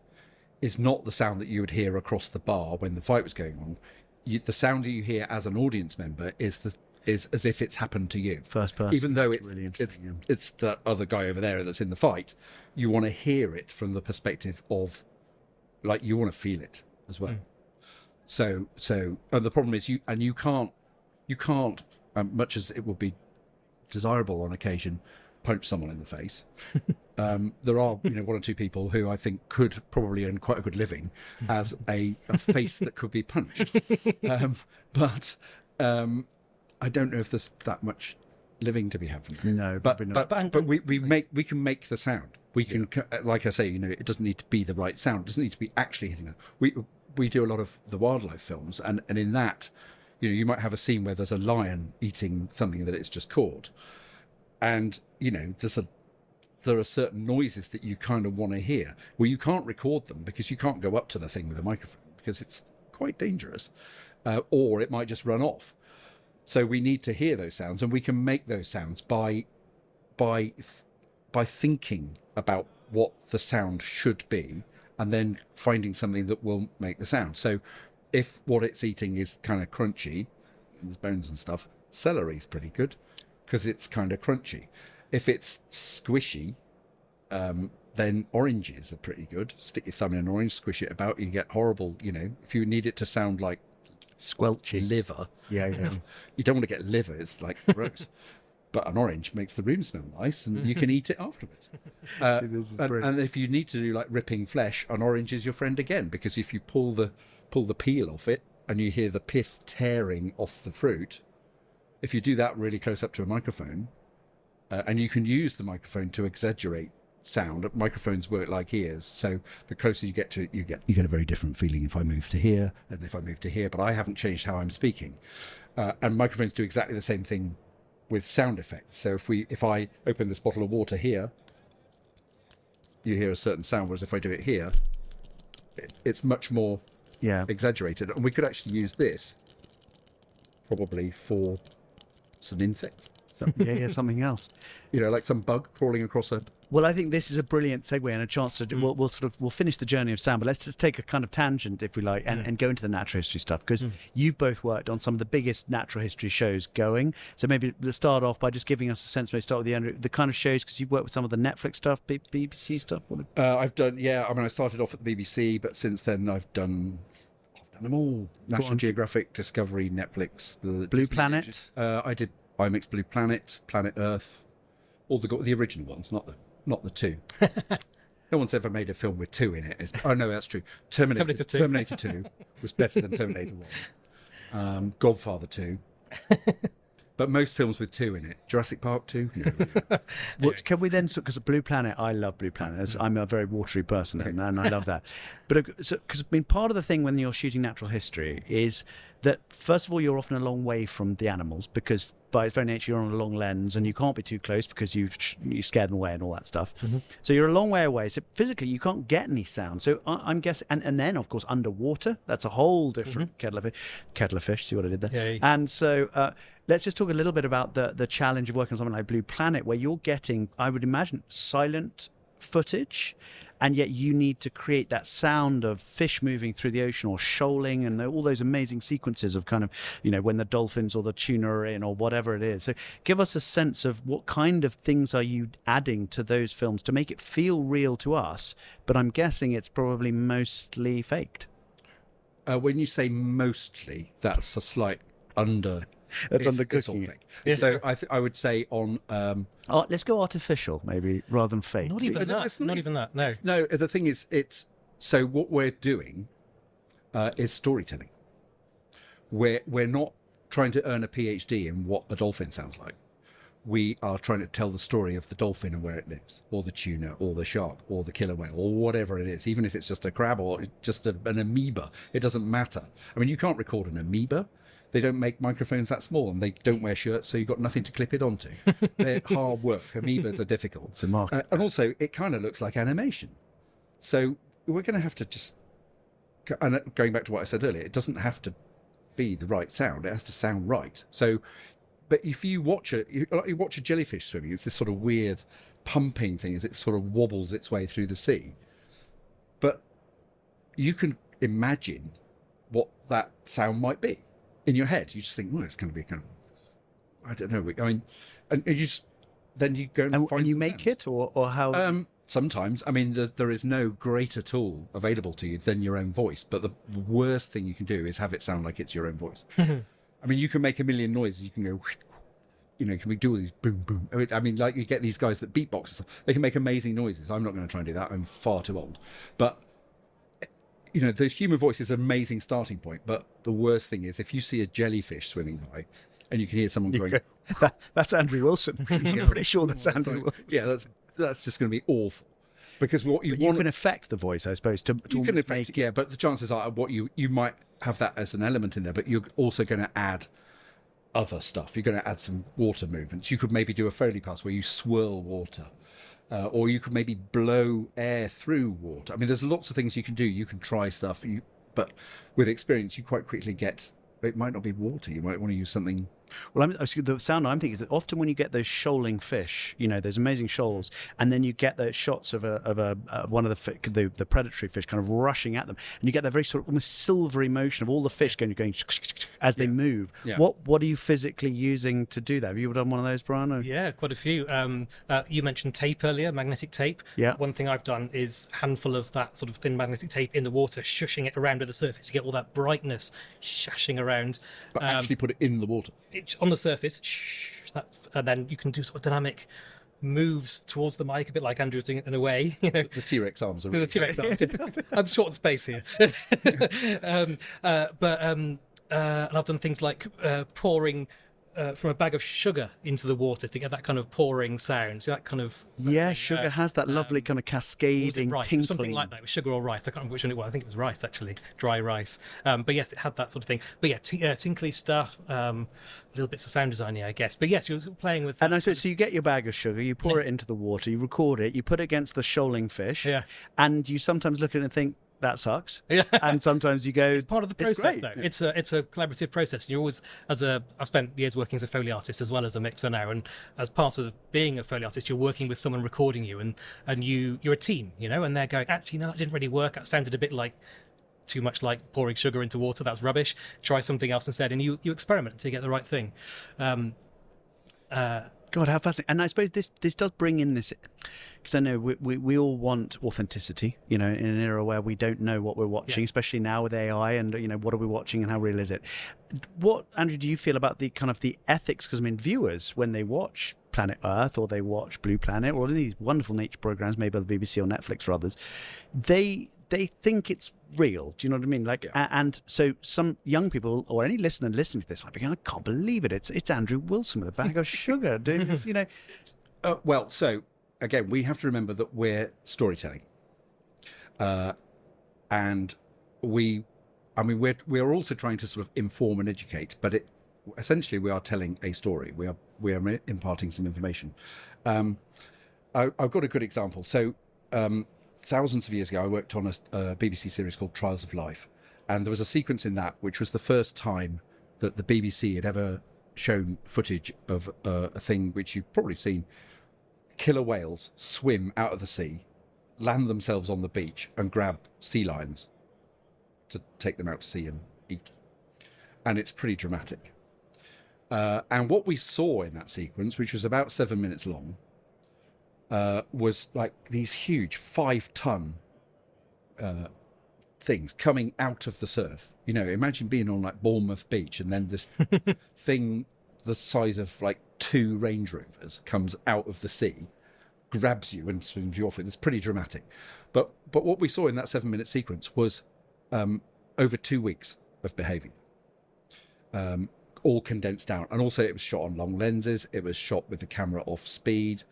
Speaker 3: is not the sound that you would hear across the bar when the fight was going on. The sound that you hear as an audience member is as if it's happened to you.
Speaker 1: First person.
Speaker 3: Even though
Speaker 1: Really
Speaker 3: it's that other guy over there that's in the fight, you want to hear it from the perspective of, like, you want to feel it as well. So and the problem is you can't, much as it would be desirable on occasion, punch someone in the face. There are one or two people who I think could probably earn quite a good living as a face that could be punched. But I don't know if there's that much living to be had.
Speaker 1: No,
Speaker 3: but we can make the sound. We can, like I say, it doesn't need to be the right sound. It doesn't need to be actually hitting them. We do a lot of the wildlife films, and in that, you might have a scene where there's a lion eating something that it's just caught, and there are certain noises that you kind of want to hear. Well, you can't record them because you can't go up to the thing with a microphone because it's quite dangerous, or it might just run off. So we need to hear those sounds, and we can make those sounds by thinking about what the sound should be, and then finding something that will make the sound. So if what it's eating is kind of crunchy, there's bones and stuff, celery's pretty good because it's kind of crunchy. If it's squishy, then oranges are pretty good. Stick your thumb in an orange, squish it about, you get horrible, if you need it to sound like
Speaker 1: squelchy
Speaker 3: liver.
Speaker 1: Yeah.
Speaker 3: You don't want to get liver, it's like gross. But an orange makes the room smell nice, and you can eat it afterwards. And if you need to do like ripping flesh, an orange is your friend again, because if you pull the peel off it and you hear the pith tearing off the fruit, if you do that really close up to a microphone, and you can use the microphone to exaggerate sound. Microphones work like ears, so the closer you get to it, you get a very different feeling if I move to here and if I move to here, but I haven't changed how I'm speaking. And microphones do exactly the same thing with sound effects. So if I open this bottle of water here, you hear a certain sound, whereas if I do it here, it's much more exaggerated. And we could actually use this probably for some insects.
Speaker 1: Something else.
Speaker 3: Like some bug crawling across a...
Speaker 1: Well, I think this is a brilliant segue and a chance to do, we'll finish the journey of sound, but let's just take a kind of tangent, if we like, and go into the natural history stuff, because you've both worked on some of the biggest natural history shows going. So maybe let's start off by just giving us a sense, maybe start with the kind of shows, because you've worked with some of the Netflix stuff, BBC stuff.
Speaker 3: I've done, I started off at the BBC, but since then I've done them all. National Geographic, Discovery, Netflix, the
Speaker 1: Blue Planet.
Speaker 3: I did IMAX Blue Planet, Planet Earth, all the original ones, not the two. No one's ever made a film with two in it. Oh no, that's true. Terminator 2 was better than Terminator 1. Godfather 2. But most films with two in it. Jurassic Park 2? No.
Speaker 1: Well, can we then, because Blue Planet, I love Blue Planet. I'm a very watery person, and I love that. But because part of the thing when you're shooting natural history is that, first of all, you're often a long way from the animals, because by its very nature, you're on a long lens, and you can't be too close because you scare them away and all that stuff. So you're a long way away. So physically, you can't get any sound. So I'm guessing, and then, of course, underwater, that's a whole different kettle of fish. See what I did there?
Speaker 2: Yeah.
Speaker 1: And so... let's just talk a little bit about the challenge of working on something like Blue Planet, where you're getting, I would imagine, silent footage, and yet you need to create that sound of fish moving through the ocean or shoaling and all those amazing sequences of kind of, when the dolphins or the tuna are in or whatever it is. So give us a sense of what kind of things are you adding to those films to make it feel real to us, but I'm guessing it's probably mostly faked.
Speaker 3: When you say mostly, that's a slight under...
Speaker 1: That's undercooking it.
Speaker 3: Yeah. So I would say on...
Speaker 1: let's go artificial, maybe, rather than fake.
Speaker 2: Not even that. Not even that, no.
Speaker 3: No, the thing is, so what we're doing is storytelling. We're not trying to earn a PhD in what a dolphin sounds like. We are trying to tell the story of the dolphin and where it lives, or the tuna, or the shark, or the killer whale, or whatever it is, even if it's just a crab or just an amoeba. It doesn't matter. I mean, you can't record an amoeba. They don't make microphones that small, and they don't wear shirts, so you've got nothing to clip it onto. They're hard work. Amoebas are difficult.
Speaker 1: It's a market.
Speaker 3: And also, it kind of looks like animation. So we're going to have to just... And going back to what I said earlier, it doesn't have to be the right sound. It has to sound right. So, but if you watch you watch a jellyfish swimming, it's this sort of weird pumping thing as it sort of wobbles its way through the sea. But you can imagine what that sound might be. In your head, you just think, well, it's going to be kind of, I don't know. I mean, and you just, then you go and find
Speaker 1: you make it, or how?
Speaker 3: Sometimes, I mean, there is no greater tool available to you than your own voice. But the worst thing you can do is have it sound like it's your own voice. I mean, you can make a million noises. You can go, can we do all these boom, boom? I mean, like you get these guys that beatbox and stuff. They can make amazing noises. I'm not going to try and do that. I'm far too old. But the human voice is an amazing starting point, but the worst thing is if you see a jellyfish swimming by and you can hear someone going...
Speaker 1: That's Andrew Wilson. I'm pretty sure that's Andrew Wilson.
Speaker 3: Yeah, that's just going to be awful. Because what you want...
Speaker 1: You can affect the voice, I suppose, to
Speaker 3: you can affect it, yeah, but the chances are you might have that as an element in there, but you're also going to add other stuff. You're going to add some water movements. You could maybe do a Foley pass where you swirl water. Or you could maybe blow air through water. I mean, there's lots of things you can do. You can try stuff, but with experience, you quite quickly get... It might not be water. You might want to use something...
Speaker 1: Well, the sound I'm thinking is that often when you get those shoaling fish, those amazing shoals, and then you get those shots of one of the predatory fish kind of rushing at them, and you get that very sort of almost silvery motion of all the fish going as they move. Yeah. What are you physically using to do that? Have you done one of those, Brian? Or?
Speaker 2: Yeah, quite a few. You mentioned tape earlier, magnetic tape.
Speaker 1: Yeah.
Speaker 2: One thing I've done is a handful of that sort of thin magnetic tape in the water, shushing it around to the surface. You get all that brightness shashing around.
Speaker 3: But actually put it in the water.
Speaker 2: On the surface, and then you can do sort of dynamic moves towards the mic, a bit like Andrew's doing it in a way.
Speaker 3: The T-Rex arms are really...
Speaker 2: The T-Rex arms. I'm short of space here. And I've done things like pouring from a bag of sugar into the water to get that kind of pouring sound. So that kind of...
Speaker 1: Yeah, sugar has that lovely kind of cascading, tinkling.
Speaker 2: Something like that, with sugar or rice. I can't remember which one it was. I think it was rice, actually. Dry rice. But yes, it had that sort of thing. But yeah, tinkly stuff. Little bits of sound design, I guess. But yes, you're playing with...
Speaker 1: And I suppose, so you get your bag of sugar, you pour it into the water, you record it, you put it against the shoaling fish, and you sometimes look at it and think, that sucks. Yeah. And sometimes you go...
Speaker 2: It's part of the process, though. It's a collaborative process. You're always, I've spent years working as a Foley artist as well as a mixer now, and as part of being a Foley artist, you're working with someone recording you, and you're a team, and they're going, actually, no, that didn't really work. That sounded a bit like... too much like pouring sugar into water. That's rubbish. Try something else instead, and you experiment until you get the right thing.
Speaker 1: God, how fascinating! And I suppose this does bring in this, because I know we all want authenticity. In an era where we don't know what we're watching, especially now with AI, and what are we watching and how real is it? What, Andrew, do you feel about the kind of the ethics? Because I mean, viewers, when they watch Planet Earth or they watch Blue Planet or these wonderful nature programs made by the BBC or Netflix or others, they think it's real. Do you know what I mean? And so some young people or any listener listening to this might be going, I can't believe it. It's Andrew Wilson with a bag of sugar doing this,
Speaker 3: Well, so again, we have to remember that we're storytelling, and we're also trying to sort of inform and educate, but essentially we are telling a story. We are imparting some information. I've got a good example. So thousands of years ago, I worked on a BBC series called Trials of Life, and there was a sequence in that which was the first time that the BBC had ever shown footage of a thing which you've probably seen killer whales swim out of the sea, land themselves on the beach, and grab sea lions to take them out to sea and eat. And it's pretty dramatic. And what we saw in that sequence, which was about 7 minutes long, was like these huge 5-ton things coming out of the surf. You know, imagine being on like Bournemouth Beach and then this thing the size of like 2 Range Rovers comes out of the sea, grabs you and swims you off with. It's pretty dramatic. But what we saw in that 7-minute sequence was over 2 weeks of behaviour, all condensed down. And also it was shot on long lenses. It was shot with the camera off speed.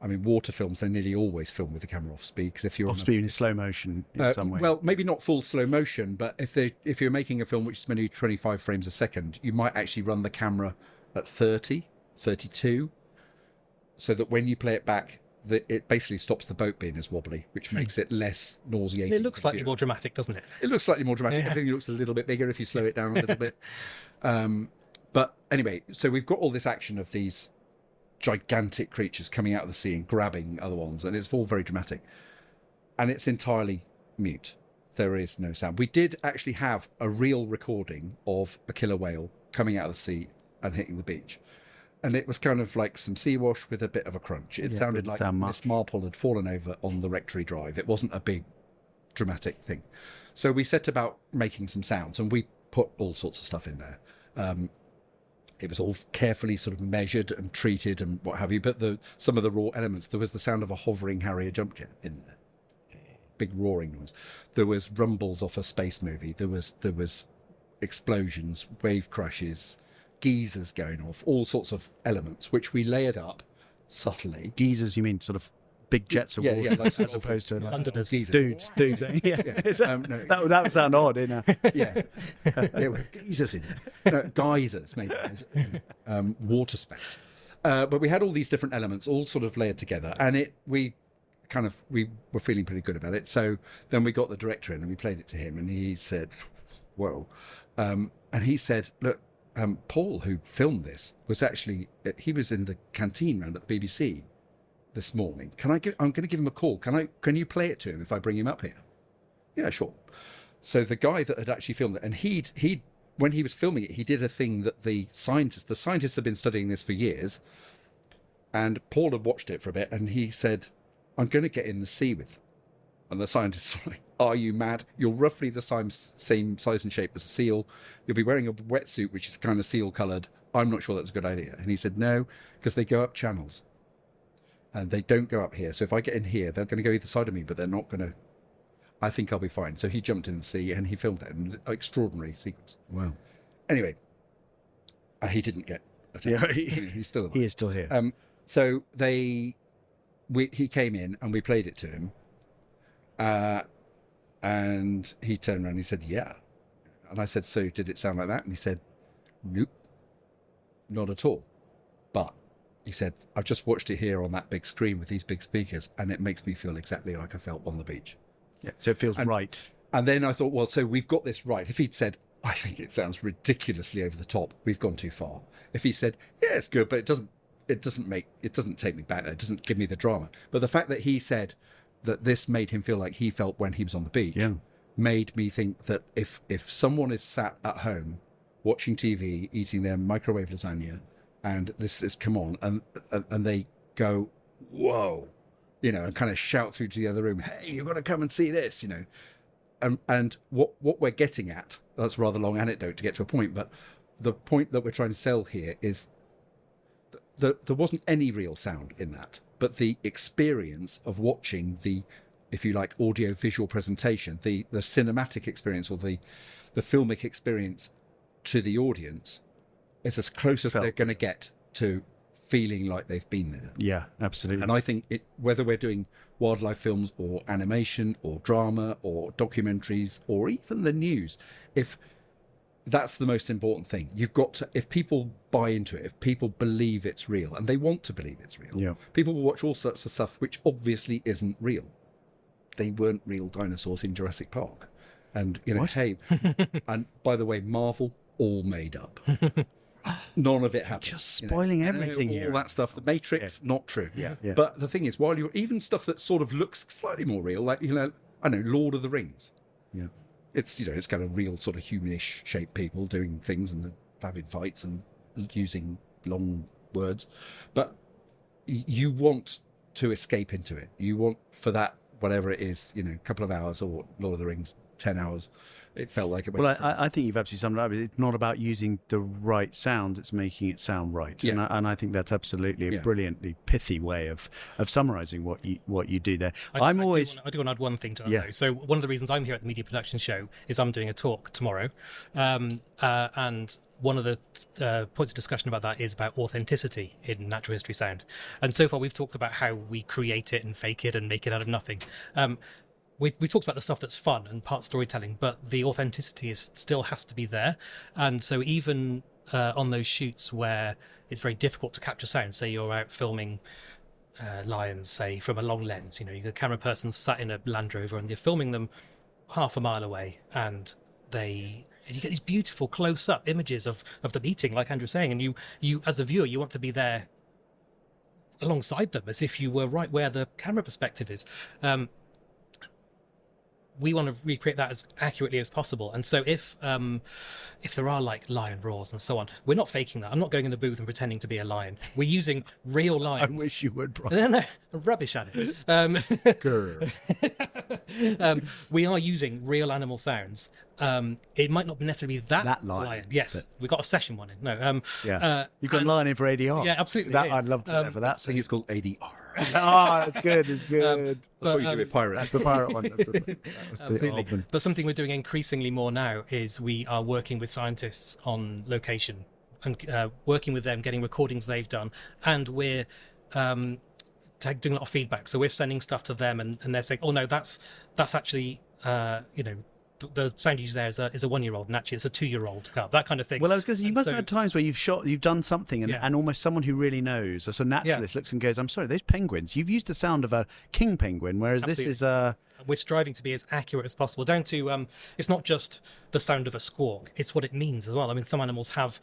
Speaker 3: I mean, water films, they nearly always film with the camera off speed, because if you're
Speaker 1: off speed in slow motion in some way.
Speaker 3: Well, maybe not full slow motion, but if you're making a film which is maybe 25 frames a second, you might actually run the camera at 30, 32, so that when you play it back, it basically stops the boat being as wobbly, which makes it less nauseating.
Speaker 2: It looks slightly more dramatic, doesn't it?
Speaker 3: It looks slightly more dramatic.
Speaker 2: Yeah.
Speaker 3: I think it looks a little bit bigger if you slow it down a little bit. But anyway, so we've got all this action of these gigantic creatures coming out of the sea and grabbing other ones, and it's all very dramatic. And it's entirely mute. There is no sound. We did actually have a real recording of a killer whale coming out of the sea and hitting the beach. And it was kind of like some sea wash with a bit of a crunch. It sounded like Miss Marple had fallen over on the Rectory Drive. It wasn't a big dramatic thing. So we set about making some sounds, and we put all sorts of stuff in there. It was all carefully sort of measured and treated and what have you. But some of the raw elements, there was the sound of a hovering Harrier jump jet in there. Big roaring noise. There was rumbles off a space movie. There was explosions, wave crashes, geysers going off, all sorts of elements, which we layered up subtly.
Speaker 1: Geysers, you mean sort of big jets of water,
Speaker 3: like
Speaker 1: as opposed to
Speaker 2: Londoners.
Speaker 1: dudes. Yeah.
Speaker 3: No,
Speaker 1: That would sound odd,
Speaker 3: yeah, there were geysers in there. No, geysers, maybe. Water spouts. But we had all these different elements all sort of layered together, and we were feeling pretty good about it. So then we got the director in and we played it to him, and he said, whoa. And he said, look, Paul, who filmed this, he was in the canteen round at the BBC this morning. I'm going to give him a call. Can you play it to him if I bring him up here? Yeah, sure. So the guy that had actually filmed it, and he when he was filming it, he did a thing that the scientists have been studying this for years, and Paul had watched it for a bit, and he said, I'm going to get in the sea with them. And the scientists were like, are you mad? You're roughly the same size and shape as a seal. You'll be wearing a wetsuit, which is kind of seal coloured. I'm not sure that's a good idea. And he said, no, because they go up channels. And they don't go up here. So if I get in here, they're going to go either side of me, but they're not going to... I think I'll be fine. So he jumped in the sea and he filmed it. An extraordinary sequence.
Speaker 1: Wow.
Speaker 3: Anyway, he didn't get attacked. Yeah, he's still alive.
Speaker 1: He is still here.
Speaker 3: So he came in and we played it to him. And he turned around and he said, yeah. And I said, so did it sound like that? And he said, nope, not at all. But he said, I've just watched it here on that big screen with these big speakers, and it makes me feel exactly like I felt on the beach.
Speaker 1: Yeah, so it feels right.
Speaker 3: And then I thought, well, so we've got this right. If he'd said, I think it sounds ridiculously over the top, we've gone too far. If he said, yeah, it's good, but it doesn't take me back there. It doesn't give me the drama. But the fact that he said that this made him feel like he felt when he was on the beach made me think that if someone is sat at home watching TV, eating their microwave lasagna, and this is come on, and they go, whoa, and kind of shout through to the other room, hey, you've got to come and see this, and what we're getting at, that's a rather long anecdote to get to a point, but the point that we're trying to sell here is that there wasn't any real sound in that, but the experience of watching the, if you like, audio visual presentation, the cinematic experience, or the filmic experience to the audience, is as close as they're going to get to feeling like they've been there.
Speaker 1: Yeah, absolutely.
Speaker 3: And I think whether we're doing wildlife films or animation or drama or documentaries or even the news, that's the most important thing. You've got to, if people buy into it, if people believe it's real, and they want to believe it's real, people will watch all sorts of stuff which obviously isn't real. They weren't real dinosaurs in Jurassic Park. And, hey, and by the way, Marvel, all made up. None of it happened.
Speaker 1: Just spoiling everything
Speaker 3: all
Speaker 1: here.
Speaker 3: that stuff. The Matrix, not true.
Speaker 1: Yeah.
Speaker 3: But the thing is, while you're even stuff that sort of looks slightly more real, like I know, Lord of the Rings.
Speaker 1: Yeah.
Speaker 3: It's it's kind of real sort of humanish shaped people doing things and having fights and using long words, but you want to escape into it. You want for that whatever it is, a couple of hours, or Lord of the Rings 10 hours. It felt like it went.
Speaker 1: Well, I think you've absolutely summed it up. It's not about using the right sounds; it's making it sound right.
Speaker 3: Yeah.
Speaker 1: And I think that's absolutely a brilliantly pithy way of summarising what you do there.
Speaker 2: I do want to add one thing to that.
Speaker 1: Yeah.
Speaker 2: Though. So one of the reasons I'm here at the Media Production Show is I'm doing a talk tomorrow, and one of the points of discussion about that is about authenticity in natural history sound. And so far we've talked about how we create it and fake it and make it out of nothing. We talked about the stuff that's fun and part storytelling, but the authenticity still has to be there. And so even on those shoots where it's very difficult to capture sound, say you're out filming lions, say from a long lens, you've got a camera person sat in a Land Rover and you're filming them half a mile away, and you get these beautiful close-up images of them eating, like Andrew was saying, and you as the viewer, you want to be there alongside them as if you were right where the camera perspective is. We want to recreate that as accurately as possible. And so if there are like lion roars and so on, we're not faking that. I'm not going in the booth and pretending to be a lion. We're using real lions.
Speaker 1: I wish you would, Brian.
Speaker 2: No, rubbish at it. We are using real animal sounds. It might not necessarily be that lion. Yes, we've got a session one in. No,
Speaker 1: you've got a lion in for ADR.
Speaker 2: Yeah, absolutely.
Speaker 1: I'd love to have for that.
Speaker 3: I think it's called ADR.
Speaker 1: It's good. It's good.
Speaker 3: That's what you do with pirates.
Speaker 1: That's the pirate one.
Speaker 2: Absolutely. But something we're doing increasingly more now is we are working with scientists on location and working with them, getting recordings they've done, and we're doing a lot of feedback. So we're sending stuff to them, and they're saying, "Oh no, that's actually the sound you use there is a 1-year-old, and actually it's a 2-year-old cut," that kind of thing.
Speaker 1: Well, I was going to say, you must have had times where you've done something, and almost someone who really knows, so naturalist looks and goes, "I'm sorry, those penguins, you've used the sound of a king penguin, whereas
Speaker 2: Absolutely.
Speaker 1: This is
Speaker 2: We're striving to be as accurate as possible, down to it's not just the sound of a squawk, it's what it means as well. I mean, some animals have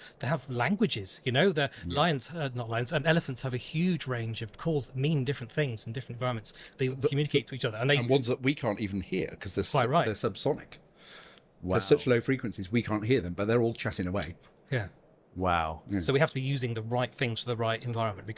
Speaker 2: languages, the lions, not lions, elephants have a huge range of calls that mean different things in different environments. They communicate to each other, and
Speaker 3: ones that we can't even hear because they're subsonic.
Speaker 1: Wow.
Speaker 3: They're such low frequencies we can't hear them, but they're all chatting away.
Speaker 2: Yeah.
Speaker 1: Wow.
Speaker 2: Yeah. So we have to be using the right things for the right environment. We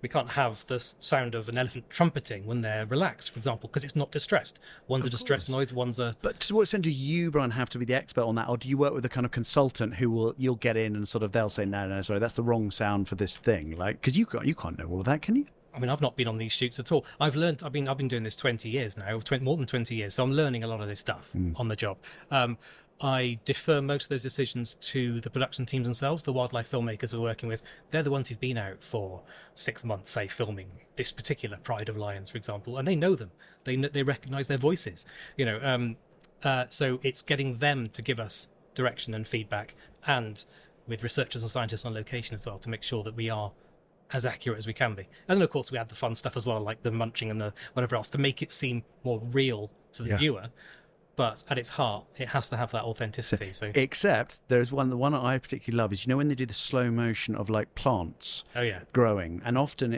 Speaker 2: can't have the sound of an elephant trumpeting when they're relaxed, for example, because it's not distressed. One's a distressed noise, one's a...
Speaker 1: But to what extent do you, Brian, have to be the expert on that, or do you work with a kind of consultant you'll get in and sort of they'll say, no, sorry, that's the wrong sound for this thing, like, because you can't know all of that, can you?
Speaker 2: I mean, I've not been on these shoots at all. I've been doing this 20 years now, more than 20 years, so I'm learning a lot of this stuff on the job. I defer most of those decisions to the production teams themselves, the wildlife filmmakers we're working with. They're the ones who've been out for 6 months, say, filming this particular pride of lions, for example, and they know them. They recognise their voices, so it's getting them to give us direction and feedback, and with researchers and scientists on location as well, to make sure that we are as accurate as we can be. And then, of course, we add the fun stuff as well, like the munching and the whatever else, to make it seem more real to the viewer. But at its heart, it has to have that authenticity. So,
Speaker 1: except there's the one that I particularly love is when they do the slow motion of like plants growing, and often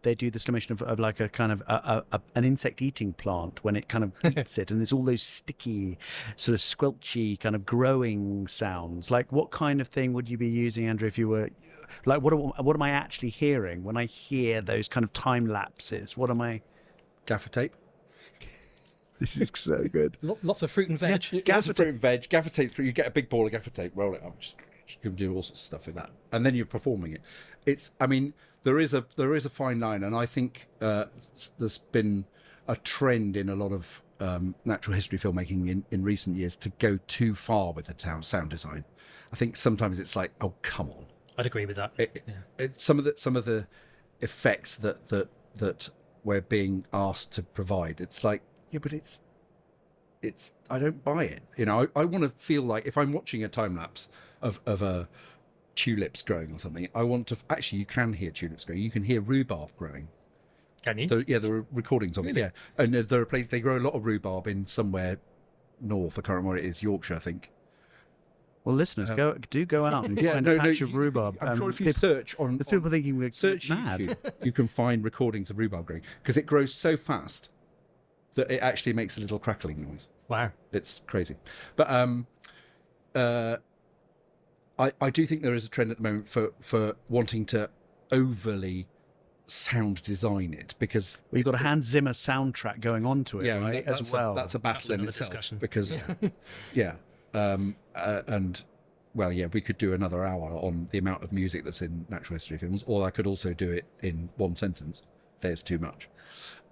Speaker 1: they do the slow motion of like a kind of an insect eating plant when it kind of eats it, and there's all those sticky, sort of squelchy kind of growing sounds. Like, what kind of thing would you be using, Andrew, if you were like, what am I actually hearing when I hear those kind of time lapses? What am I?
Speaker 3: Gaffer tape.
Speaker 1: This is so good.
Speaker 2: Lots of fruit and veg.
Speaker 3: Gaffer tape through. You get a big ball of gaffer tape, roll it up. You can do all sorts of stuff with that, and then you're performing it. There is a fine line, and I think there's been a trend in a lot of natural history filmmaking in recent years to go too far with the sound design. I think sometimes it's like, oh, come on.
Speaker 2: I'd agree with that.
Speaker 3: Some of the effects that we're being asked to provide, it's like, yeah, but it's I don't buy it. I want to feel like if I'm watching a time lapse of a tulips growing or something, I want to actually, you can hear tulips growing. You can hear rhubarb growing.
Speaker 2: Can you?
Speaker 3: There are recordings of it. Yeah, and there are places they grow a lot of rhubarb in somewhere north. I can't remember where it is, Yorkshire, I think.
Speaker 1: Well, listeners, go out and find a patch of rhubarb.
Speaker 3: I'm sure if you search on...
Speaker 1: There's people thinking we're
Speaker 3: search
Speaker 1: mad.
Speaker 3: YouTube, you can find recordings of rhubarb growing, because it grows so fast that it actually makes a little crackling noise.
Speaker 2: Wow.
Speaker 3: It's crazy. But I do think there is a trend at the moment for wanting to overly sound design it, because
Speaker 1: you've got a Hans Zimmer soundtrack going on to it, right?
Speaker 3: That's a battle in itself.
Speaker 2: Discussion.
Speaker 3: Because and well, we could do another hour on the amount of music that's in natural history films, or I could also do it in one sentence. There's too much.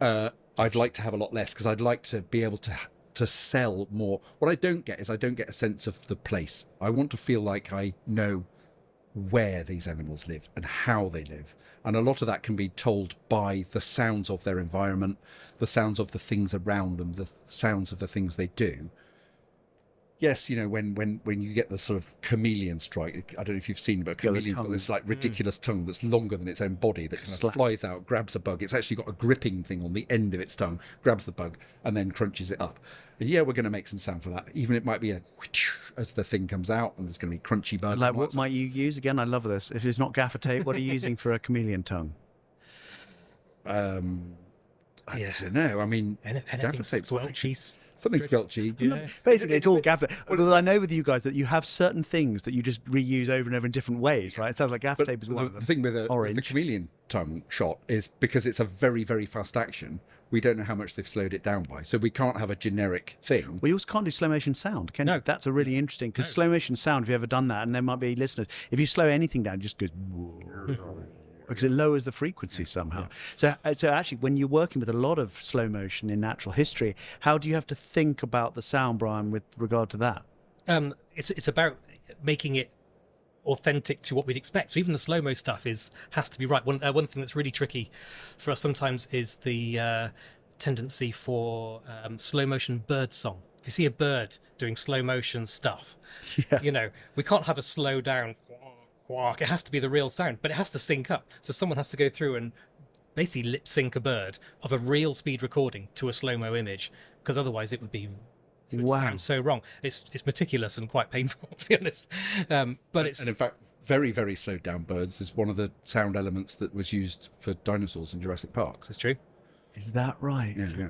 Speaker 3: I'd like to have a lot less, because I'd like to be able to sell more. What I don't get is I don't get a sense of the place. I want to feel like I know where these animals live and how they live. And a lot of that can be told by the sounds of their environment, the sounds of the things around them, the sounds of the things they do. Yes, when you get the sort of chameleon strike, I don't know if you've seen, but a chameleon's got this like ridiculous tongue that's longer than its own body that kind of flies out, grabs a bug. It's actually got a gripping thing on the end of its tongue, grabs the bug, and then crunches it up. And we're going to make some sound for that. Even it might be a as the thing comes out, and there's going to be crunchy bug.
Speaker 1: Like, what might you use? Again, I love this. If it's not gaffer tape, what are you using for a chameleon tongue?
Speaker 3: I don't know. I mean,
Speaker 2: anything squelchy.
Speaker 3: Something squelchy.
Speaker 1: Yeah. Basically, it's all gaffer. Although I know with you guys that you have certain things that you just reuse over and over in different ways, right? It sounds like gaffer tape is one of them.
Speaker 3: The thing with the chameleon tongue shot is, because it's a very, very fast action, we don't know how much they've slowed it down by. So we can't have a generic thing.
Speaker 1: We also can't do slow motion sound, can you? That's a really interesting, because slow motion sound, have you ever done that? And there might be listeners, if you slow anything down, it just goes... because it lowers the frequency somehow. So actually, when you're working with a lot of slow motion in natural history, how do you have to think about the sound, Brian, with regard to that?
Speaker 2: It's about making it authentic to what we'd expect. So even the slow-mo stuff has to be right. One thing that's really tricky for us sometimes is the tendency for slow motion bird song. If you see a bird doing slow motion stuff, we can't have a slow down quack. It has to be the real sound, but it has to sync up. So someone has to go through and basically lip sync a bird of a real speed recording to a slow-mo image, because otherwise it would sound so wrong. It's meticulous and quite painful, to be honest. But it's...
Speaker 3: And in fact, very, very slowed down birds is one of the sound elements that was used for dinosaurs in Jurassic Park.
Speaker 2: It's true.
Speaker 1: Is that right?
Speaker 3: Yeah.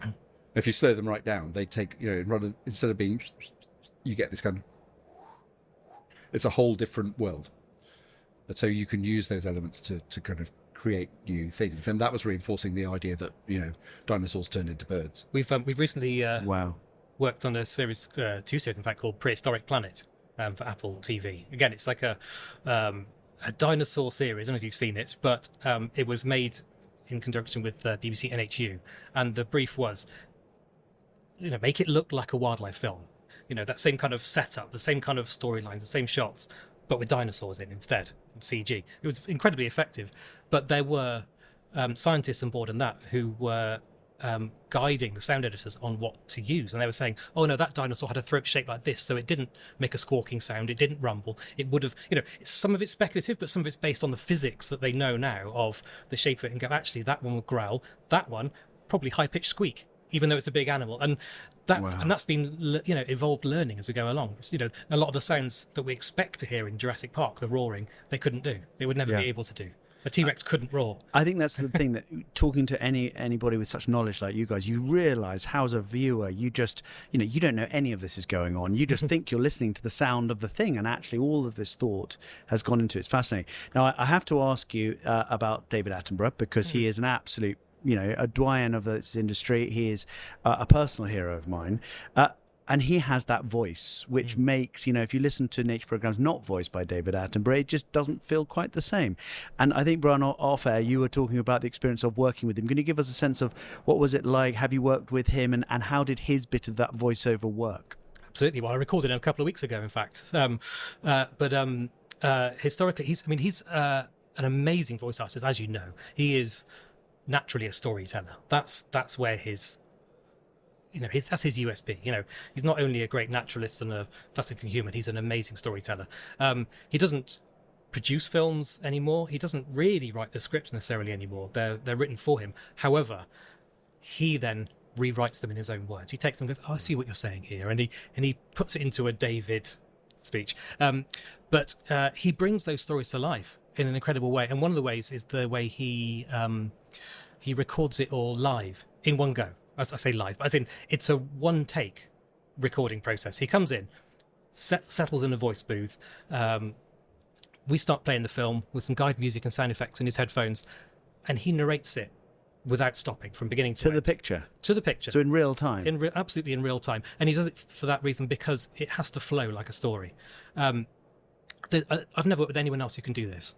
Speaker 3: If you slow them right down, they take, instead of being, you get this kind of... It's a whole different world. So you can use those elements to kind of create new things. And that was reinforcing the idea that, dinosaurs turned into birds.
Speaker 2: We've recently... worked on a series, 2 series in fact, called Prehistoric Planet for Apple TV. Again, it's like a dinosaur series. I don't know if you've seen it, but it was made in conjunction with BBC NHU, and the brief was, make it look like a wildlife film. That same kind of setup, the same kind of storylines, the same shots, but with dinosaurs in instead, CG. It was incredibly effective, but there were scientists on board in that who were guiding the sound editors on what to use, and they were saying, oh no, that dinosaur had a throat shaped like this, so it didn't make a squawking sound, it didn't rumble, it would have, some of it's speculative, but some of it's based on the physics that they know now of the shape of it, and go, actually that one would growl, that one probably high-pitched squeak, even though it's a big animal. And that's been evolved learning as we go along. It's, a lot of the sounds that we expect to hear in Jurassic Park, the roaring, they couldn't do, they would never be able to do. A T-Rex couldn't roar.
Speaker 1: I think that's the thing, that talking to anybody with such knowledge like you guys, you realise how, as a viewer, you just, you don't know any of this is going on. You just think you're listening to the sound of the thing, and actually all of this thought has gone into it. It's fascinating. Now, I have to ask you about David Attenborough, because he is an absolute, a doyen of this industry. He is a personal hero of mine. And he has that voice, which makes, if you listen to nature programs not voiced by David Attenborough, it just doesn't feel quite the same. And I think, Brian, off air, you were talking about the experience of working with him. Can you give us a sense of what was it like? Have you worked with him, and how did his bit of that voiceover work?
Speaker 2: Absolutely. Well, I recorded him a couple of weeks ago, in fact. Historically, he's an amazing voice artist, as you know. He is naturally a storyteller. That's where his... that's his USP. He's not only a great naturalist and a fascinating human, he's an amazing storyteller. He doesn't produce films anymore. He doesn't really write the scripts necessarily anymore. They're written for him. However, he then rewrites them in his own words. He takes them and goes, oh, I see what you're saying here. And he puts it into a David speech. But he brings those stories to life in an incredible way. And one of the ways is the way he records it all live in one go. As I say live, as in it's a one-take recording process. He comes in, settles in a voice booth. We start playing the film with some guide music and sound effects in his headphones, and he narrates it without stopping from beginning to end.
Speaker 1: the picture.
Speaker 2: To the picture.
Speaker 1: So in real time.
Speaker 2: Absolutely in real time. And he does it for that reason, because it has to flow like a story. I've never worked with anyone else who can do this.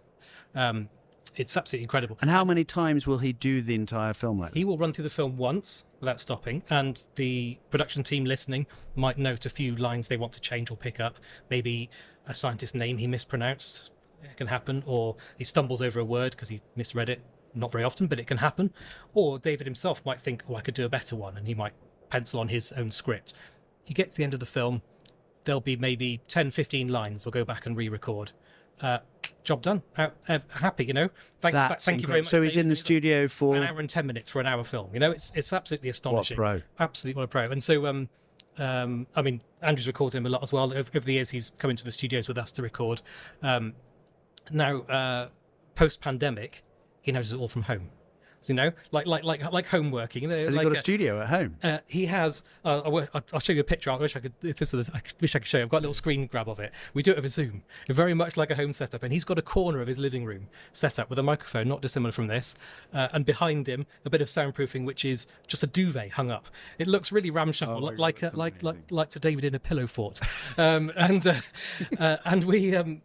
Speaker 2: It's absolutely incredible.
Speaker 1: And how many times will he do the entire film like that?
Speaker 2: He will run through the film once without stopping, and the production team listening might note a few lines they want to change or pick up. Maybe a scientist's name he mispronounced. It can happen. Or he stumbles over a word because he misread it. Not very often, but it can happen. Or David himself might think, I could do a better one, and he might pencil on his own script. You get to the end of the film, there'll be maybe 10, 15 lines. We'll go back and re-record. Job done. Happy, Thank you very much.
Speaker 1: So he's in the studio for
Speaker 2: an hour and 10 minutes for an hour film. It's absolutely astonishing.
Speaker 1: What a pro.
Speaker 2: Absolutely what a pro. And so, Andrew's recorded him a lot as well. Over the years, he's come into the studios with us to record. Now, post-pandemic, he knows it all from home. So, like home working.
Speaker 1: Has he got a studio at home?
Speaker 2: He has. I'll show you a picture. I wish I could. I wish I could show you. I've got a little screen grab of it. We do it over Zoom, very much like a home setup. And he's got a corner of his living room set up with a microphone, not dissimilar from this, and behind him a bit of soundproofing, which is just a duvet hung up. It looks really ramshackle, like to David in a pillow fort. And we.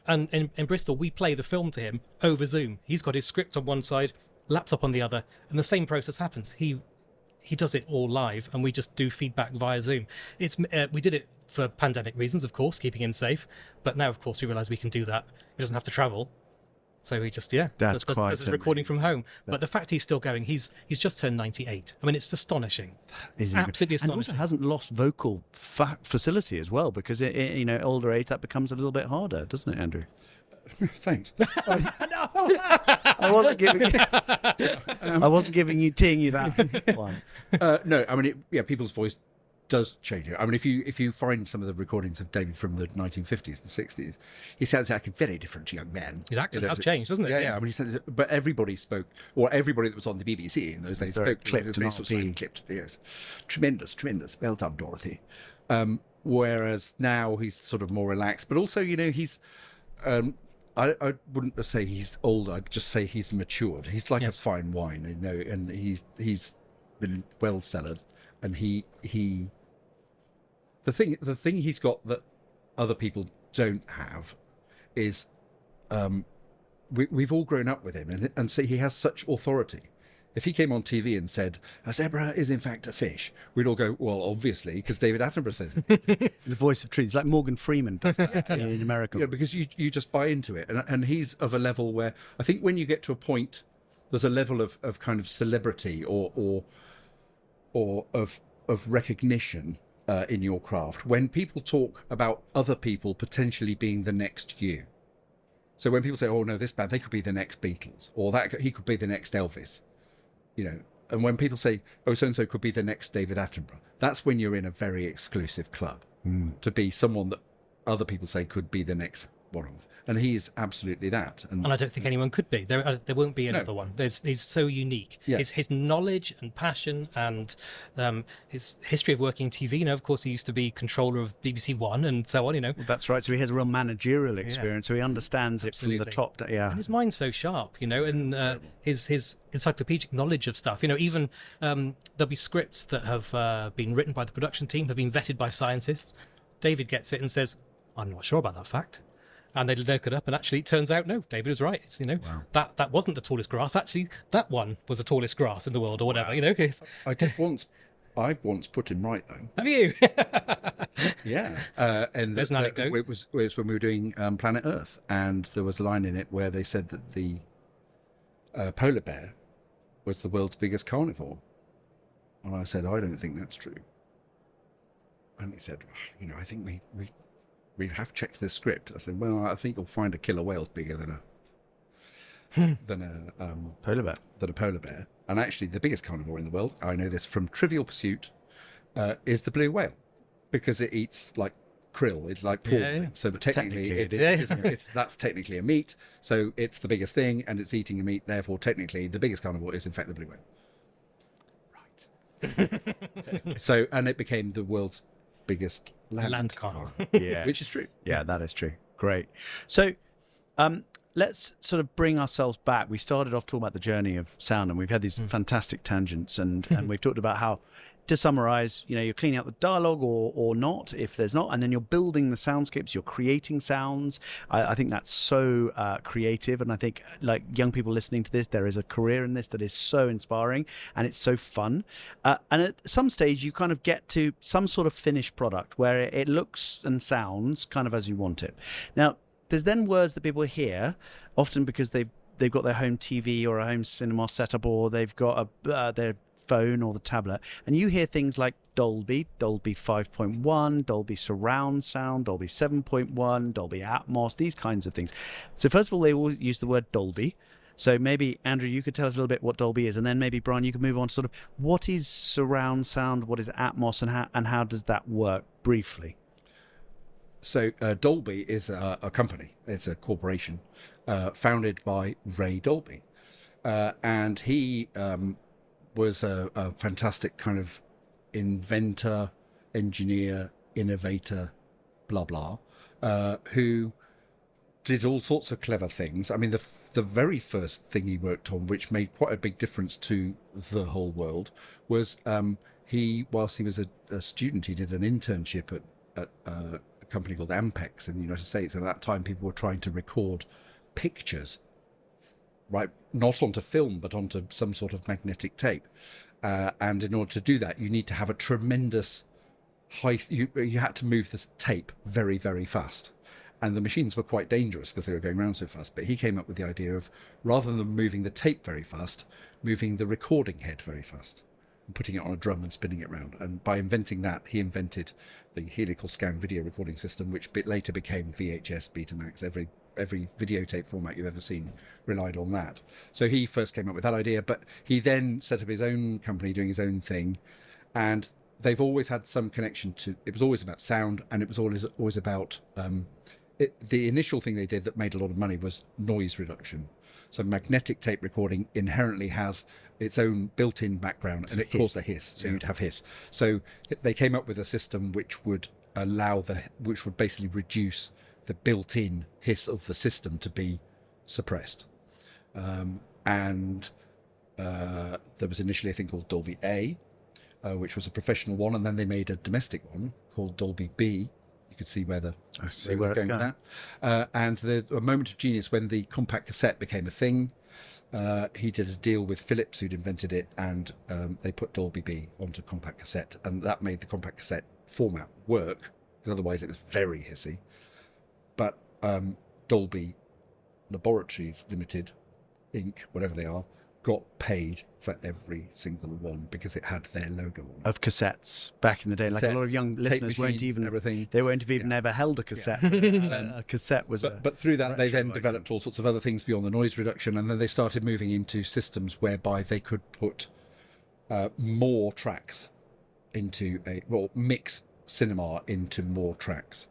Speaker 2: And in Bristol, we play the film to him over Zoom. He's got his script on one side, laptop on the other, and the same process happens. He does it all live, and we just do feedback via Zoom. We did it for pandemic reasons, of course, keeping him safe. But now, of course, we realise we can do that. He doesn't have to travel. So he just, does his recording from home. But the fact he's still going, he's just turned 98. I mean, it's astonishing. It's absolutely astonishing.
Speaker 1: And also hasn't lost vocal facility as well, because, older age, that becomes a little bit harder, doesn't it, Andrew?
Speaker 3: Thanks.
Speaker 1: I wasn't teeing you that one.
Speaker 3: No, I mean, people's voice does change it. I mean, if you find some of the recordings of David from the 1950s and 60s, he sounds like a very different young man.
Speaker 2: His accent has changed, doesn't it?
Speaker 3: Yeah. I mean, but everybody spoke, or everybody that was on the BBC in those days spoke
Speaker 1: clipped.
Speaker 3: Yes, tremendous. Well done, Dorothy. Whereas now he's sort of more relaxed, but also, he's. I wouldn't say he's old. I'd just say he's matured. He's like a fine wine, and he's been well cellared, and he. The thing he's got that other people don't have is we've all grown up with him, and so he has such authority. If he came on TV and said, a zebra is in fact a fish, we'd all go, well, obviously, because David Attenborough says it.
Speaker 1: The voice of truth. It's like Morgan Freeman does that in America.
Speaker 3: Yeah, because you just buy into it. And he's of a level where I think when you get to a point, there's a level of kind of celebrity or of recognition in your craft, when people talk about other people potentially being the next you. So when people say, oh, no, this band, they could be the next Beatles, or he could be the next Elvis. And when people say, oh, so-and-so could be the next David Attenborough, that's when you're in a very exclusive club to be someone that other people say could be the next one of. And he is absolutely that. And
Speaker 2: I don't think anyone could be. There won't be another one. He's so unique. Yeah. His knowledge and passion and his history of working TV. Of course, he used to be controller of BBC One and so on. Well,
Speaker 1: that's right. So he has a real managerial experience. So he understands it from the top. And
Speaker 2: his mind's so sharp. And his encyclopedic knowledge of stuff. Even there'll be scripts that have been written by the production team, have been vetted by scientists. David gets it and says, "I'm not sure about that fact." And they look it up, and actually, it turns out, no, David was right. It's, wow. that wasn't the tallest grass. Actually, that one was the tallest grass in the world, or whatever.
Speaker 3: Wow. I've once put him right, though.
Speaker 2: Have you?
Speaker 3: Yeah. And
Speaker 2: there's an anecdote.
Speaker 3: It was when we were doing Planet Earth, and there was a line in it where they said that the polar bear was the world's biggest carnivore, and I said, I don't think that's true. And he said, I think we have checked this script. I said, well, I think you'll find a killer whale's bigger than a
Speaker 1: polar bear.
Speaker 3: Than a polar bear. And actually, the biggest carnivore in the world, I know this from Trivial Pursuit, is the blue whale, because it eats like krill. It's like prawn
Speaker 2: Yeah.
Speaker 3: thing. So but technically,
Speaker 1: Technically
Speaker 3: that's technically a meat. So it's the biggest thing, and it's eating a meat. Therefore, technically, the biggest carnivore is in fact the blue whale. Right. So, and it became the world's biggest land
Speaker 2: carnivore.
Speaker 1: Yeah.
Speaker 3: which is true.
Speaker 1: Yeah, that is true. Great. So let's sort of bring ourselves back. We started off talking about the journey of sound, and we've had these fantastic tangents, and we've talked about how, to summarize, you're cleaning out the dialogue or not, if there's not, and then you're building the soundscapes, you're creating sounds. I think that's so creative, and I think, like, young people listening to this, there is a career in this that is so inspiring, and it's so fun. And at some stage, you kind of get to some sort of finished product where it looks and sounds kind of as you want it. Now, there's then words that people hear, often because they've got their home TV or a home cinema setup, or they've got their phone or the tablet, and you hear things like Dolby 5.1, Dolby surround sound, Dolby 7.1, Dolby Atmos, these kinds of things. So first of all, they all use the word Dolby. So maybe, Andrew, you could tell us a little bit what Dolby is, and then maybe, Brian, you could move on to sort of what is surround sound, what is Atmos, and how does that work briefly?
Speaker 3: So Dolby is a company. It's a corporation founded by Ray Dolby, and he was a fantastic kind of inventor, engineer, innovator, blah blah, who did all sorts of clever things. I mean, the very first thing he worked on, which made quite a big difference to the whole world, was whilst he was a student, he did an internship at a company called Ampex in the United States. And at that time, people were trying to record pictures, right, not onto film, but onto some sort of magnetic tape. And in order to do that, you need to have a tremendous you had to move the tape very, very fast. And the machines were quite dangerous because they were going around so fast. But he came up with the idea of, rather than moving the tape very fast, moving the recording head very fast and putting it on a drum and spinning it around. And by inventing that, he invented the helical scan video recording system, which later became VHS, Betamax. Every videotape format you've ever seen relied on that. So he first came up with that idea, but he then set up his own company doing his own thing. And they've always had some connection to, it was always about sound, and it was always about, the initial thing they did that made a lot of money was noise reduction. So magnetic tape recording inherently has its own built-in background, and it caused a hiss. So you'd have hiss. So they came up with a system which would which would basically reduce the built-in hiss of the system to be suppressed. And there was initially a thing called Dolby A, which was a professional one, and then they made a domestic one called Dolby B. You could see where it's going with that. And a moment of genius when the compact cassette became a thing. He did a deal with Philips, who'd invented it, and they put Dolby B onto compact cassette, and that made the compact cassette format work, because otherwise it was very hissy. But Dolby Laboratories Limited, Inc., whatever they are, got paid for every single one because it had their logo on it.
Speaker 1: Of cassettes back in the day. Like, a lot of young listeners won't even ever held a cassette. A cassette was
Speaker 3: but through that they then developed all sorts of other things beyond the noise reduction, and then they started moving into systems whereby they could put more tracks into mix cinema into more tracks,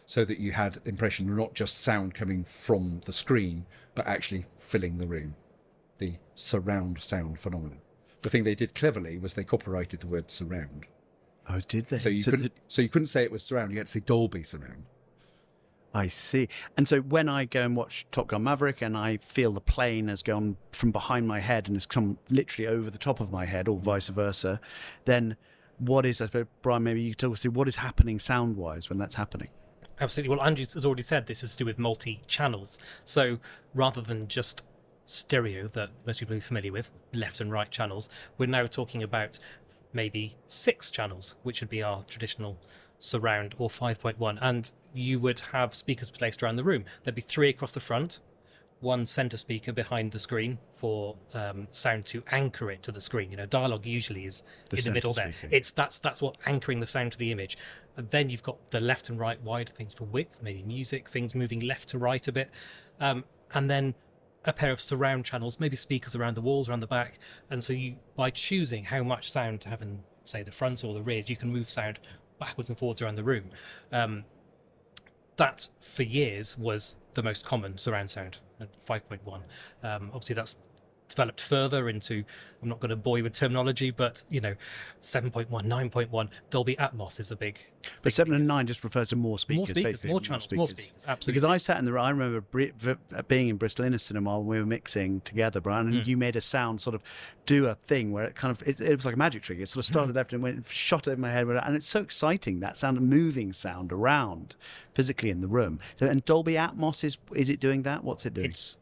Speaker 3: so that you had impression not just sound coming from the screen but actually filling the room. The surround sound phenomenon. The thing they did cleverly was they copyrighted the word surround.
Speaker 1: Oh, did they?
Speaker 3: So you couldn't say it was surround. You had to say Dolby surround.
Speaker 1: I see. And so when I go and watch Top Gun Maverick and I feel the plane has gone from behind my head and has come literally over the top of my head, or vice versa, then what is, I suppose, Brian, maybe you could talk us through what is happening sound-wise when that's happening?
Speaker 2: Absolutely. Well, Andrew has already said this is to do with multi-channels. So rather than just stereo that most people are familiar with, left and right channels, we're now talking about maybe 6 channels, which would be our traditional surround, or 5.1, and you would have speakers placed around the room. There'd be 3 across the front, 1 center speaker behind the screen for sound to anchor it to the screen. Dialogue usually is in the middle there. That's what anchoring the sound to the image. And then you've got the left and right wide, things for width, maybe music, things moving left to right a bit, and then a pair of surround channels, maybe speakers around the walls, around the back. And so you, by choosing how much sound to have in, say, the front or the rears, you can move sound backwards and forwards around the room. that for years was the most common surround sound at 5.1. Obviously that's developed further into, I'm not going to bore you with terminology, but 7.1, 9.1, Dolby Atmos is the big.
Speaker 1: But 7 and 9 just refers to more speakers.
Speaker 2: More speakers,
Speaker 1: basically.
Speaker 2: more channels, more speakers, absolutely.
Speaker 1: Because I sat in the room, I remember being in Bristol Inner Cinema when we were mixing together, Brian, and you made a sound sort of do a thing where it was like a magic trick. It sort of started after and went, shot over my head, and it's so exciting, that sound, moving sound around physically in the room. So, and Dolby Atmos, is it doing that? What's it doing?
Speaker 2: It's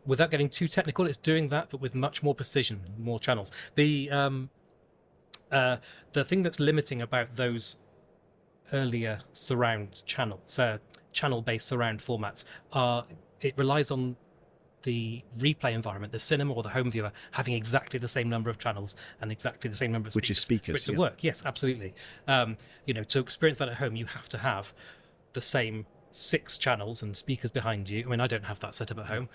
Speaker 2: without getting too technical, it's doing that, but with much more precision, more channels. The thing that's limiting about those earlier surround channels, channel-based surround formats, it relies on the replay environment, the cinema or the home viewer, having exactly the same number of channels and exactly the same number of speakers.
Speaker 1: Which is speakers,
Speaker 2: for it to work. Yes, absolutely. To experience that at home, you have to have the same 6 channels and speakers behind you. I mean, I don't have that set up at home.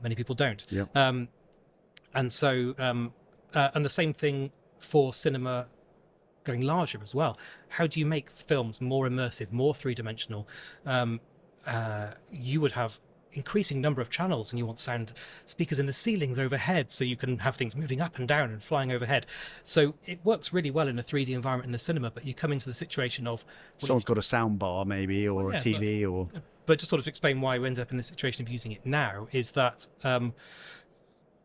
Speaker 2: Many people don't.
Speaker 1: Yep.
Speaker 2: And so, and the same thing for cinema going larger as well. How do you make films more immersive, more three-dimensional? You would have increasing number of channels, and you want sound speakers in the ceilings overhead, so you can have things moving up and down and flying overhead. So it works really well in a 3D environment in the cinema, but you come into the situation of
Speaker 1: someone's got a sound bar maybe, or a TV,
Speaker 2: but just sort of to explain why we end up in the situation of using it now is that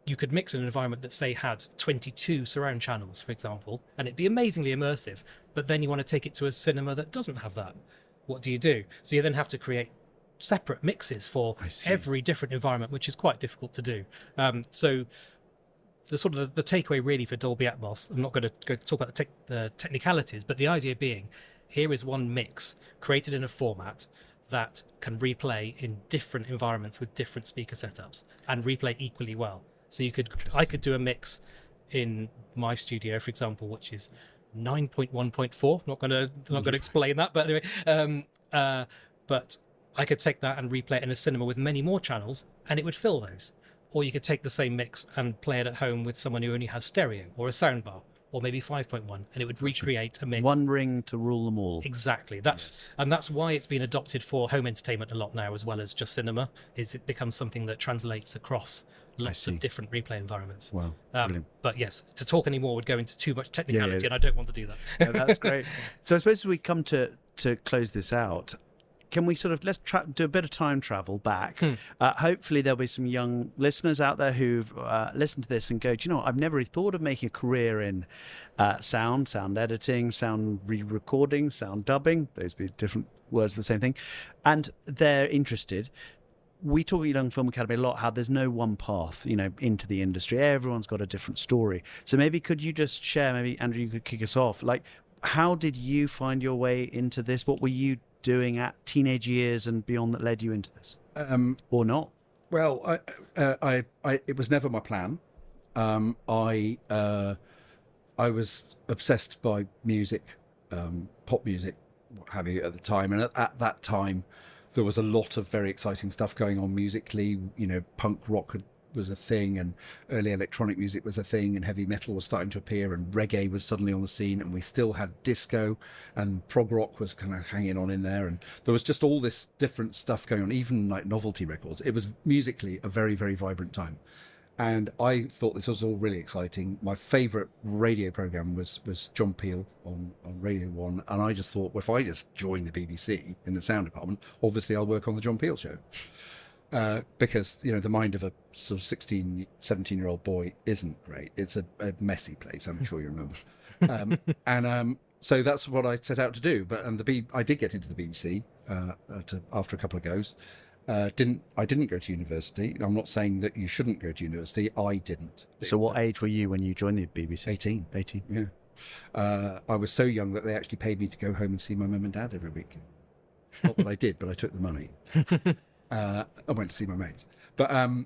Speaker 2: you could mix an environment that, say, had 22 surround channels, for example, and it'd be amazingly immersive, but then you want to take it to a cinema that doesn't have that. What do you do? So you then have to create separate mixes for every different environment, which is quite difficult to do. So the sort of the takeaway really for Dolby Atmos, I'm not going to go talk about the technicalities, but the idea being, here is one mix created in a format that can replay in different environments with different speaker setups and replay equally well. So I could do a mix in my studio, for example, which is 9.1.4. Not going to explain that, but anyway, but I could take that and replay it in a cinema with many more channels, and it would fill those. Or you could take the same mix and play it at home with someone who only has stereo or a soundbar, or maybe 5.1, and it would recreate a mix.
Speaker 1: One ring to rule them all.
Speaker 2: Exactly. That's why it's been adopted for home entertainment a lot now, as well as just cinema. Is it becomes something that translates across lots of different replay environments.
Speaker 1: Wow.
Speaker 2: But yes, to talk anymore would go into too much technicality, and I don't want to do that.
Speaker 1: Yeah, that's great. So I suppose as we come to close this out, can we sort of let's do a bit of time travel back? Hopefully there'll be some young listeners out there who've listened to this and go, do you know what? I've never really thought of making a career in sound editing, sound re-recording, sound dubbing. Those would be different words for the same thing. And they're interested. We talk at Young Film Academy a lot how there's no one path, into the industry. Everyone's got a different story. So maybe could you just share, maybe Andrew, you could kick us off. Like, how did you find your way into this? What were you doing at teenage years and beyond that led you into this, or not?
Speaker 3: Well, I it was never my plan. I was obsessed by music, pop music, what have you, at the time, and at that time there was a lot of very exciting stuff going on musically. Punk rock was a thing, and early electronic music was a thing, and heavy metal was starting to appear, and reggae was suddenly on the scene, and we still had disco, and prog rock was kind of hanging on in there, and there was just all this different stuff going on, even like novelty records. It was musically a very, very vibrant time, and I thought this was all really exciting. My favourite radio programme was John Peel on Radio 1, and I just thought, well, if I just join the BBC in the sound department, obviously I'll work on the John Peel show. Because the mind of a sort of 16, 17-year-old boy isn't great. It's a messy place, I'm sure you remember. So that's what I set out to do. I did get into the BBC after a couple of goes. I didn't go to university. I'm not saying that you shouldn't go to university. I didn't.
Speaker 1: So what age were you when you joined the BBC?
Speaker 3: 18. 18. Yeah. I was so young that they actually paid me to go home and see my mum and dad every week. Not that I did, but I took the money. I went to see my mates, but and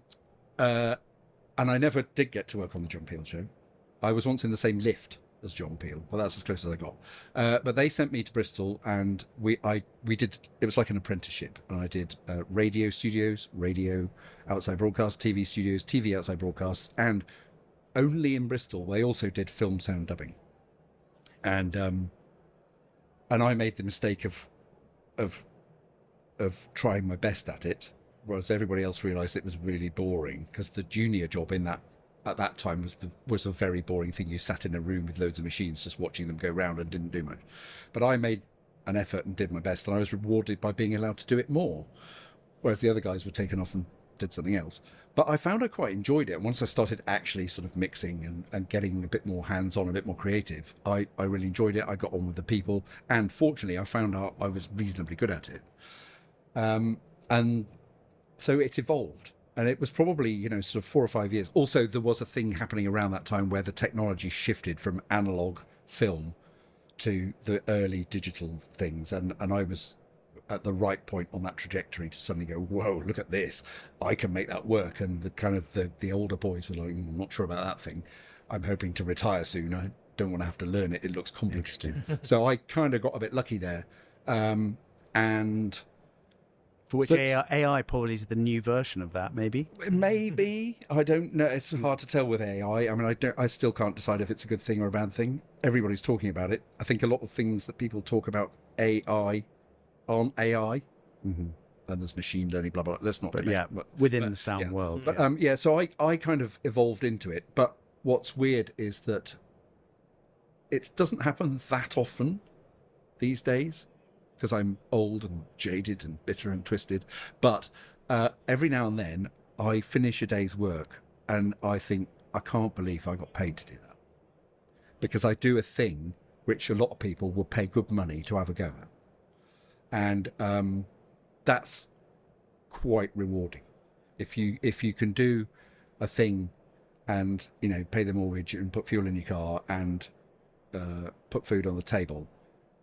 Speaker 3: I never did get to work on the John Peel show. I was once in the same lift as John Peel, but that's as close as I got. But they sent me to Bristol, and we did. It was like an apprenticeship, and I did radio studios, radio outside broadcast, TV studios, TV outside broadcasts, and only in Bristol they also did film sound dubbing. And I made the mistake of of trying my best at it, whereas everybody else realised it was really boring, because the junior job at that time was a very boring thing. You sat in a room with loads of machines just watching them go round and didn't do much. But I made an effort and did my best, and I was rewarded by being allowed to do it more, whereas the other guys were taken off and did something else. But I found I quite enjoyed it. And once I started actually sort of mixing and getting a bit more hands-on, a bit more creative, I really enjoyed it. I got on with the people, and fortunately I found out I was reasonably good at it. And so it evolved, and it was probably, sort of 4 or 5 years. Also, there was a thing happening around that time where the technology shifted from analog film to the early digital things, and I was at the right point on that trajectory to suddenly go, whoa, look at this, I can make that work. And the kind of the older boys were like, I'm not sure about that thing, I'm hoping to retire soon, I don't want to have to learn it looks complicated. So I kind of got a bit lucky there. And
Speaker 1: for which AI probably is the new version of that, maybe I don't know, it's hard to tell with AI. I mean, I still can't decide if it's a good thing or a bad thing. Everybody's talking about it. I think a lot of things that people talk about AI aren't AI, and there's machine learning, blah blah. Let's not. Within the sound world.
Speaker 3: But so I kind of evolved into it. But what's weird is that it doesn't happen that often these days, because I'm old and jaded and bitter and twisted. But every now and then I finish a day's work and I think, I can't believe I got paid to do that, because I do a thing which a lot of people will pay good money to have a go at. And that's quite rewarding. If you can do a thing and pay the mortgage and put fuel in your car and put food on the table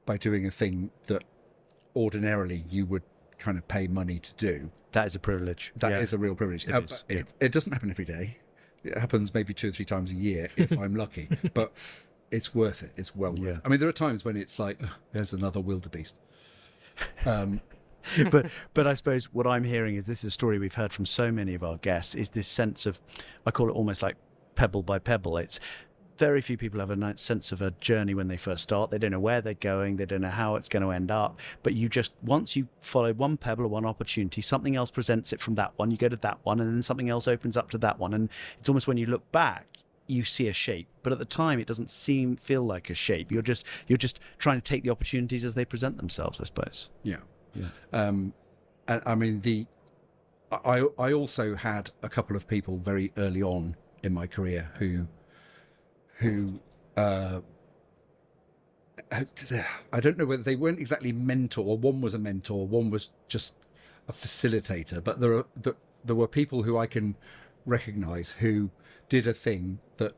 Speaker 3: by doing a thing that ordinarily you would kind of pay money to do,
Speaker 1: that is a privilege.
Speaker 3: That is a real privilege. It doesn't happen every day. It happens maybe 2 or 3 times a year if I'm lucky, but it's worth it. It's well worth it. I mean, there are times when it's like, there's another wildebeest.
Speaker 1: But I suppose what I'm hearing is, this is a story we've heard from so many of our guests, is this sense of, I call it almost like pebble by pebble. It's very few people have a nice sense of a journey when they first start. They don't know where they're going, they don't know how it's going to end up, but you just, once you follow one pebble or one opportunity, something else presents it from that one, you go to that one, and then something else opens up to that one, and it's almost, when you look back, you see a shape, but at the time it doesn't feel like a shape. You're just trying to take the opportunities as they present themselves, I suppose.
Speaker 3: And I mean, I also had a couple of people very early on in my career who I don't know whether they weren't exactly mentor, or one was a mentor, one was just a facilitator, but there were people who I can recognize who did a thing that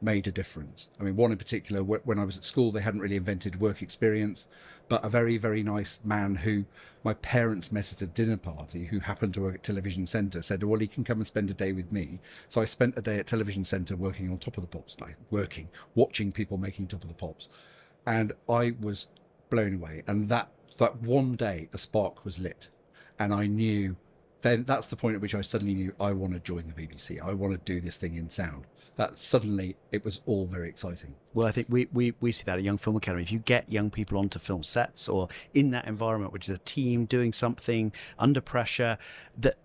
Speaker 3: made a difference. I mean, one in particular, when I was at school, they hadn't really invented work experience, but a very, very nice man who my parents met at a dinner party, who happened to work at Television Centre, said, well, he can come and spend a day with me. So I spent a day at Television Centre working on Top of the Pops, watching people making Top of the Pops. And I was blown away. And that one day, a spark was lit. And I knew, then that's the point at which I suddenly knew, I want to join the BBC. I want to do this thing in sound. That suddenly, it was all very exciting.
Speaker 1: Well, I think we see that at Young Film Academy. If you get young people onto film sets or in that environment, which is a team doing something under pressure, that,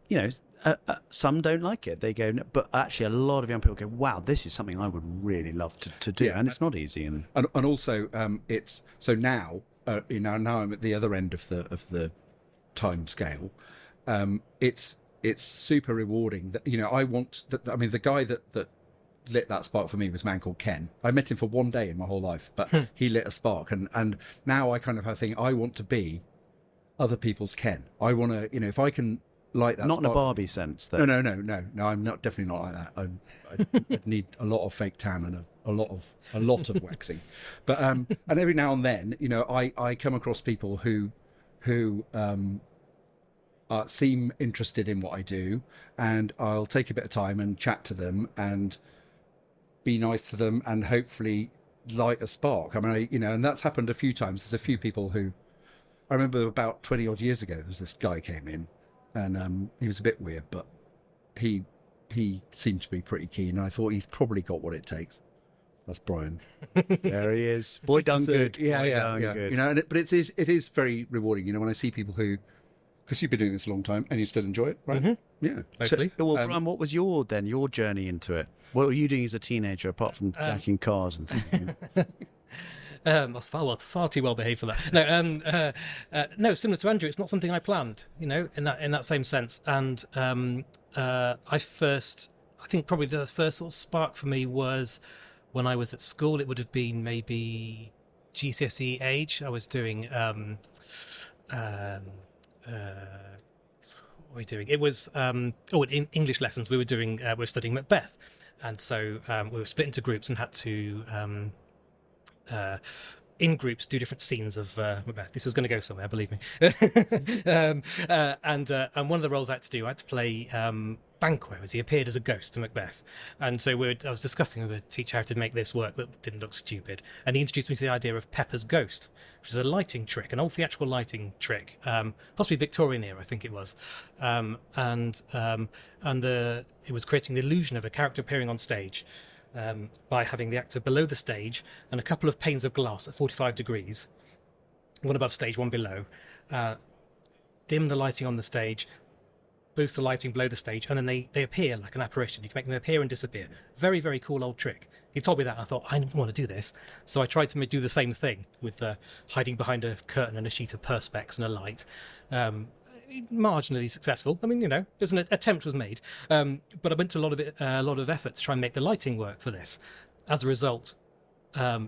Speaker 1: some don't like it. They go, no, but actually a lot of young people go, wow, this is something I would really love to do. And it's not easy. And
Speaker 3: also, it's, so now, now I'm at the other end of the time scale. It's super rewarding that, I want that. I mean, the guy that lit that spark for me was a man called Ken. I met him for one day in my whole life, but he lit a spark, and now I kind of have a thing, I want to be other people's Ken. I want to, if I can light that
Speaker 1: not
Speaker 3: spark.
Speaker 1: In a Barbie sense though.
Speaker 3: No, I'm not, definitely not like that. I'd need a lot of fake tan and a lot of waxing, but and every now and then, I come across people who seem interested in what I do, and I'll take a bit of time and chat to them and be nice to them and hopefully light a spark. I mean, and that's happened a few times. There's a few people who, I remember about 20 odd years ago, there was this guy came in, and he was a bit weird, but he seemed to be pretty keen, and I thought he's probably got what it takes. That's Brian.
Speaker 1: There he is. Boy done good.
Speaker 3: Yeah. Good. But it is very rewarding. When I see people who Because you've been doing this a long time and you still enjoy it, right?
Speaker 2: Mm-hmm.
Speaker 3: Yeah.
Speaker 2: Mostly.
Speaker 1: Well, Brian, what was your journey into it? What were you doing as a teenager apart from jacking cars and things?
Speaker 2: I was far too well behaved for that. No, similar to Andrew, it's not something I planned, in that same sense. And I think probably the first sort of spark for me was when I was at school. It would have been maybe GCSE age. I was doing what were we doing? It was in English lessons. We were studying Macbeth, and so we were split into groups and had to in groups do different scenes of Macbeth. This is going to go somewhere, believe me. And one of the roles I had to play Banquo, as he appeared as a ghost to Macbeth. And so I was discussing with the teacher how to make this work that didn't look stupid. And he introduced me to the idea of Pepper's Ghost, which is a lighting trick, an old theatrical lighting trick, possibly Victorian era, I think it was. It was creating the illusion of a character appearing on stage by having the actor below the stage and a couple of panes of glass at 45 degrees, one above stage, one below, dim the lighting on the stage, boost the lighting below the stage, and then they appear like an apparition. You can make them appear and disappear. Very, very cool old trick. He told me that, and I thought, I want to do this. So I tried to do the same thing with hiding behind a curtain and a sheet of perspex and a light. Marginally successful. I mean, there was an attempt was made, but I went to a lot of effort to try and make the lighting work for this. As a result,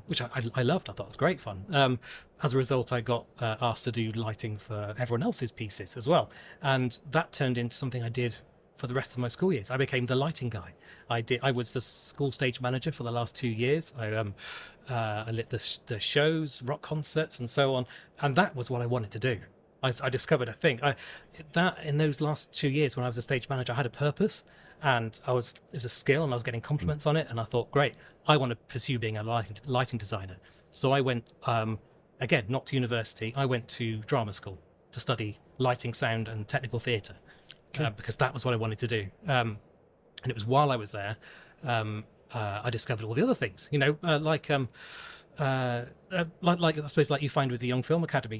Speaker 2: which I loved, I thought it was great fun. As a result, I got asked to do lighting for everyone else's pieces as well, and that turned into something I did for the rest of my school years. I became the lighting guy. I was the school stage manager for the last 2 years. I lit the shows, rock concerts, and so on, and that was what I wanted to do. I discovered a thing that in those last 2 years when I was a stage manager, I had a purpose, and it was a skill, and I was getting compliments on it, and I thought, great, I want to pursue being a lighting designer. So I went, again, not to university, I went to drama school to study lighting, sound, and technical theatre, because that was what I wanted to do. And it was while I was there, I discovered all the other things, like I suppose, like you find with the Young Film Academy,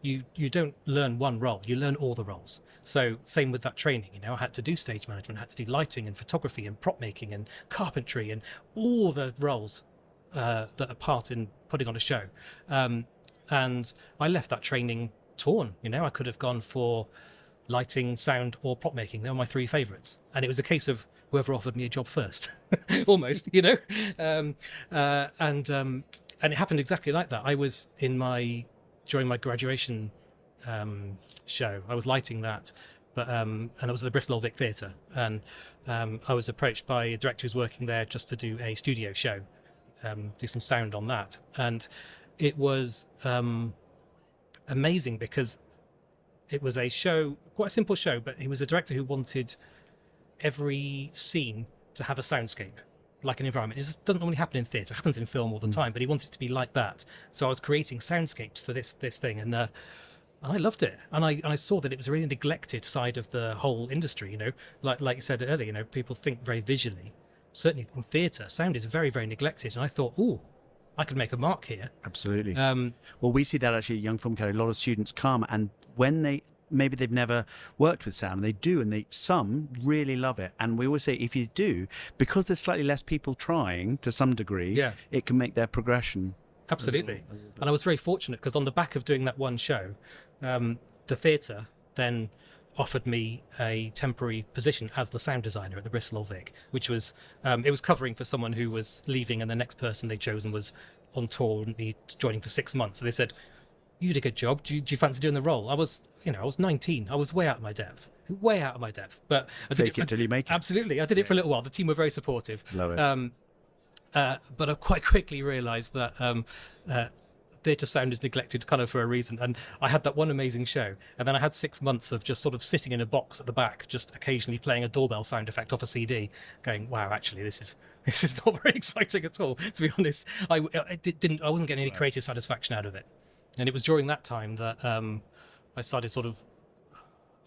Speaker 2: you don't learn one role, you learn all the roles. So same with that training, I had to do stage management, I had to do lighting and photography and prop making and carpentry and all the roles that are part in putting on a show. And I left that training torn. I could have gone for lighting, sound, or prop making. They were my three favourites, and it was a case of whoever offered me a job first, almost, and it happened exactly like that. I was during my graduation show, I was lighting that, but and it was the Bristol Old Vic Theatre, and I was approached by a director who's working there just to do a studio show, do some sound on that, and it was amazing because it was a show, quite a simple show, but he was a director who wanted every scene to have a soundscape, like an environment. It just doesn't normally happen in theatre. It happens in film all the time, but he wanted it to be like that. So I was creating soundscapes for this thing, and I loved it. And I saw that it was a really neglected side of the whole industry. Like you said earlier, people think very visually. Certainly in theatre, sound is very, very neglected. And I thought, I could make a mark here.
Speaker 1: Absolutely. Well, we see that actually at Young Film Academy. A lot of students come, and when maybe they've never worked with sound, and they do, and some really love it. And we always say, if you do, because there's slightly less people trying to some degree, it can make their progression.
Speaker 2: Absolutely. And I was very fortunate because on the back of doing that one show, the theatre then offered me a temporary position as the sound designer at the Bristol Old Vic, which was, it was covering for someone who was leaving, and the next person they'd chosen was on tour and be joining for 6 months. So they said, you did a good job. Do you fancy doing the role? I was 19. I was way out of my depth. But I did
Speaker 1: Fake it till you make it.
Speaker 2: Absolutely. I did it for a little while. The team were very supportive.
Speaker 1: Love it.
Speaker 2: But I quite quickly realised that theatre sound is neglected kind of for a reason. And I had that one amazing show, and then I had 6 months of just sort of sitting in a box at the back, just occasionally playing a doorbell sound effect off a CD, going, wow, actually, this is not very exciting at all, to be honest. I wasn't getting any creative satisfaction out of it. And it was during that time that I started sort of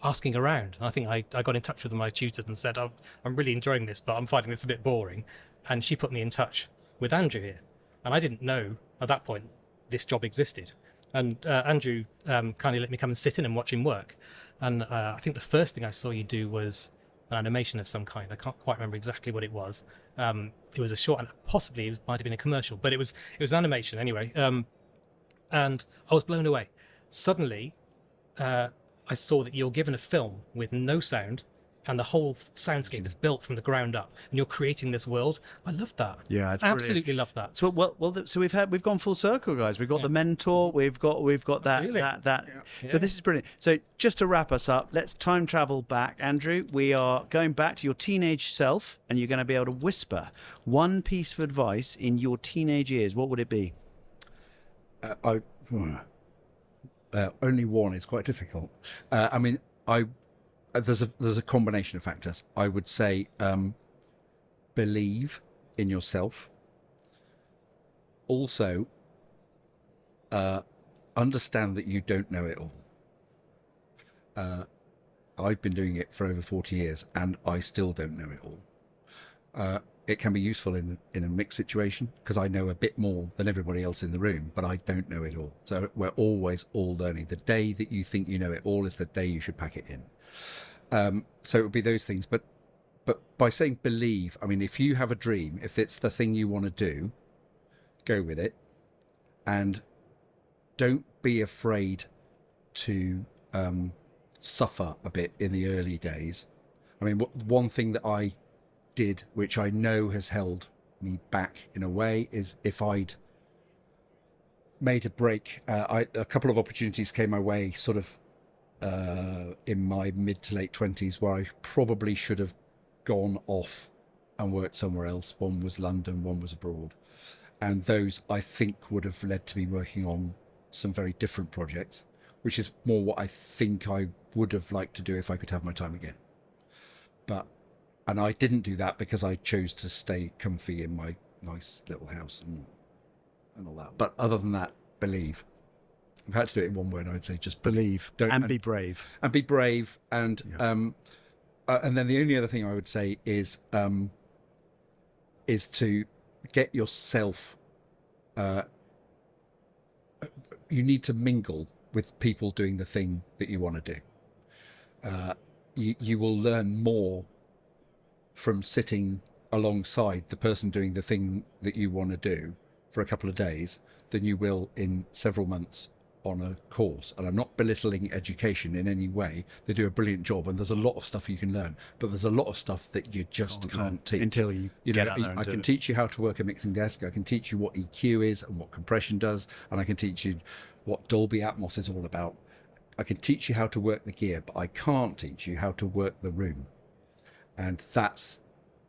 Speaker 2: asking around. And I think I got in touch with my tutors and said, I'm really enjoying this, but I'm finding this a bit boring. And she put me in touch with Andrew here. And I didn't know at that point this job existed. And Andrew kindly let me come and sit in and watch him work. And I think the first thing I saw you do was an animation of some kind. I can't quite remember exactly what it was. It was a short, and possibly it might have been a commercial, but it was animation anyway. And I was blown away. Suddenly, I saw that you're given a film with no sound, and the whole soundscape is built from the ground up, and you're creating this world. I love that.
Speaker 1: Yeah, it's
Speaker 2: absolutely love that.
Speaker 1: So so we've gone full circle, guys. We've got the mentor. We've got that.
Speaker 2: Yeah.
Speaker 1: So this is brilliant. So just to wrap us up, let's time travel back, Andrew. We are going back to your teenage self, and you're going to be able to whisper one piece of advice in your teenage years. What would it be?
Speaker 3: Only one is quite difficult. There's a combination of factors. I would say believe in yourself. Also, understand that you don't know it all. I've been doing it for over 40 years, and I still don't know it all. It can be useful in a mixed situation because I know a bit more than everybody else in the room, but I don't know it all. So we're always all learning. The day that you think you know it all is the day you should pack it in. So it would be those things. But by saying believe, I mean, if you have a dream, if it's the thing you want to do, go with it. And don't be afraid to suffer a bit in the early days. I mean, one thing that I did, which I know has held me back in a way, is if I'd made a break, a couple of opportunities came my way sort of in my mid to late 20s where I probably should have gone off and worked somewhere else. One was London, one was abroad. And those, I think, would have led to me working on some very different projects, which is more what I think I would have liked to do if I could have my time again. And I didn't do that because I chose to stay comfy in my nice little house and all that. But other than that, believe. If I had to do it in one word, I would say just believe.
Speaker 1: Be brave.
Speaker 3: And be brave. And then the only other thing I would say is to get yourself. You need to mingle with people doing the thing that you want to do. You will learn more from sitting alongside the person doing the thing that you want to do for a couple of days than you will in several months on a course. And I'm not belittling education in any way. They do a brilliant job, and there's a lot of stuff you can learn, but there's a lot of stuff that you just can't teach
Speaker 1: until you get out there and
Speaker 3: I can teach you how to work a mixing desk. I can teach you what EQ is and what compression does, and I can teach you what Dolby Atmos is all about. I can teach you how to work the gear, but I can't teach you how to work the room. And that's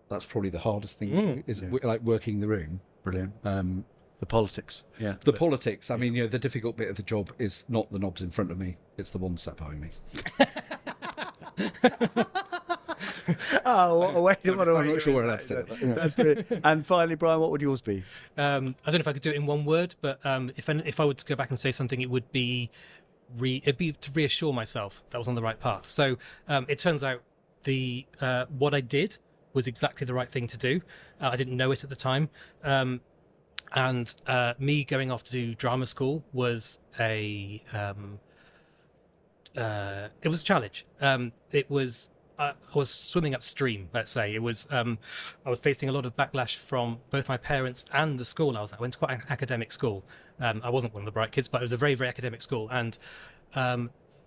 Speaker 3: probably the hardest thing to do, is like working the room.
Speaker 1: Brilliant. The politics. Yeah.
Speaker 3: The politics. I mean, the difficult bit of the job is not the knobs in front of me. It's the ones sat behind me.
Speaker 1: Wait.
Speaker 3: I'm not sure we're allowed to say that.
Speaker 1: That's brilliant. And finally, Brian, what would yours be?
Speaker 2: I don't know if I could do it in one word, but if I were to go back and say something, it would be it'd be to reassure myself that I was on the right path. So it turns out what I did was exactly the right thing to do. I didn't know it at the time. And me going off to do drama school was it was a challenge. I was swimming upstream, let's say. It was I was facing a lot of backlash from both my parents and the school I was at. I went to quite an academic school. I wasn't one of the bright kids, but it was a very, very academic school. And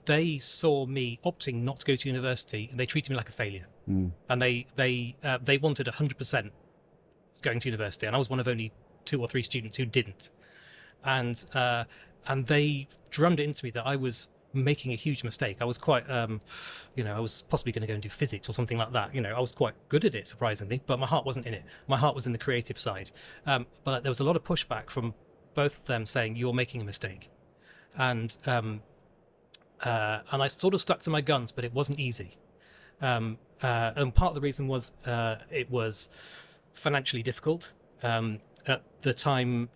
Speaker 2: they saw me opting not to go to university, and they treated me like a failure. And they wanted 100% going to university, and I was one of only 2 or 3 students who didn't. And they drummed it into me that I was making a huge mistake. I was quite, I was possibly going to go and do physics or something like that. I was quite good at it, surprisingly, but my heart wasn't in it. My heart was in the creative side. But there was a lot of pushback from both of them saying, you're making a mistake. And I sort of stuck to my guns, but it wasn't easy. And part of the reason was it was financially difficult. At the time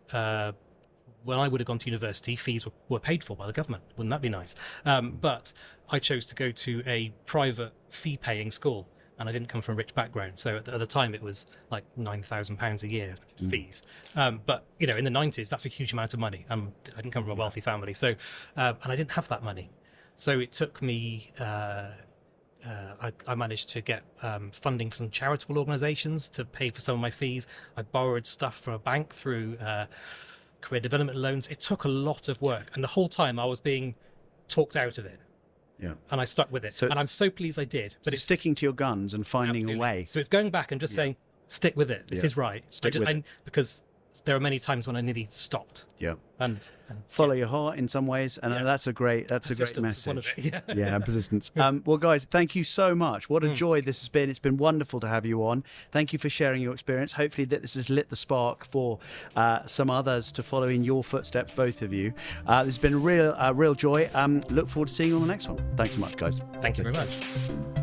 Speaker 2: when I would have gone to university, fees were paid for by the government. Wouldn't that be nice? But I chose to go to a private fee-paying school. and I didn't come from a rich background. So at the time, it was like £9,000 a year fees. But in the 90s, that's a huge amount of money. I didn't come from a wealthy family, so and I didn't have that money. So it took me. I managed to get funding from charitable organisations to pay for some of my fees. I borrowed stuff from a bank through career development loans. It took a lot of work, and the whole time I was being talked out of it.
Speaker 1: Yeah.
Speaker 2: And I stuck with it, and I'm so pleased I did. But it's
Speaker 1: sticking to your guns and finding a way.
Speaker 2: So it's going back and just saying, stick with it. This is right.
Speaker 1: Stick with it.
Speaker 2: Because there are many times when I nearly stopped.
Speaker 1: Yeah.
Speaker 2: And
Speaker 1: follow your heart in some ways, and that's a great message. And persistence. Well, guys, thank you so much. What a joy this has been. It's been wonderful to have you on. Thank you for sharing your experience. Hopefully that this has lit the spark for some others to follow in your footsteps, both of you. This has been a real joy. Look forward to seeing you on the next one. Thanks so much, guys.
Speaker 2: Thank you very much.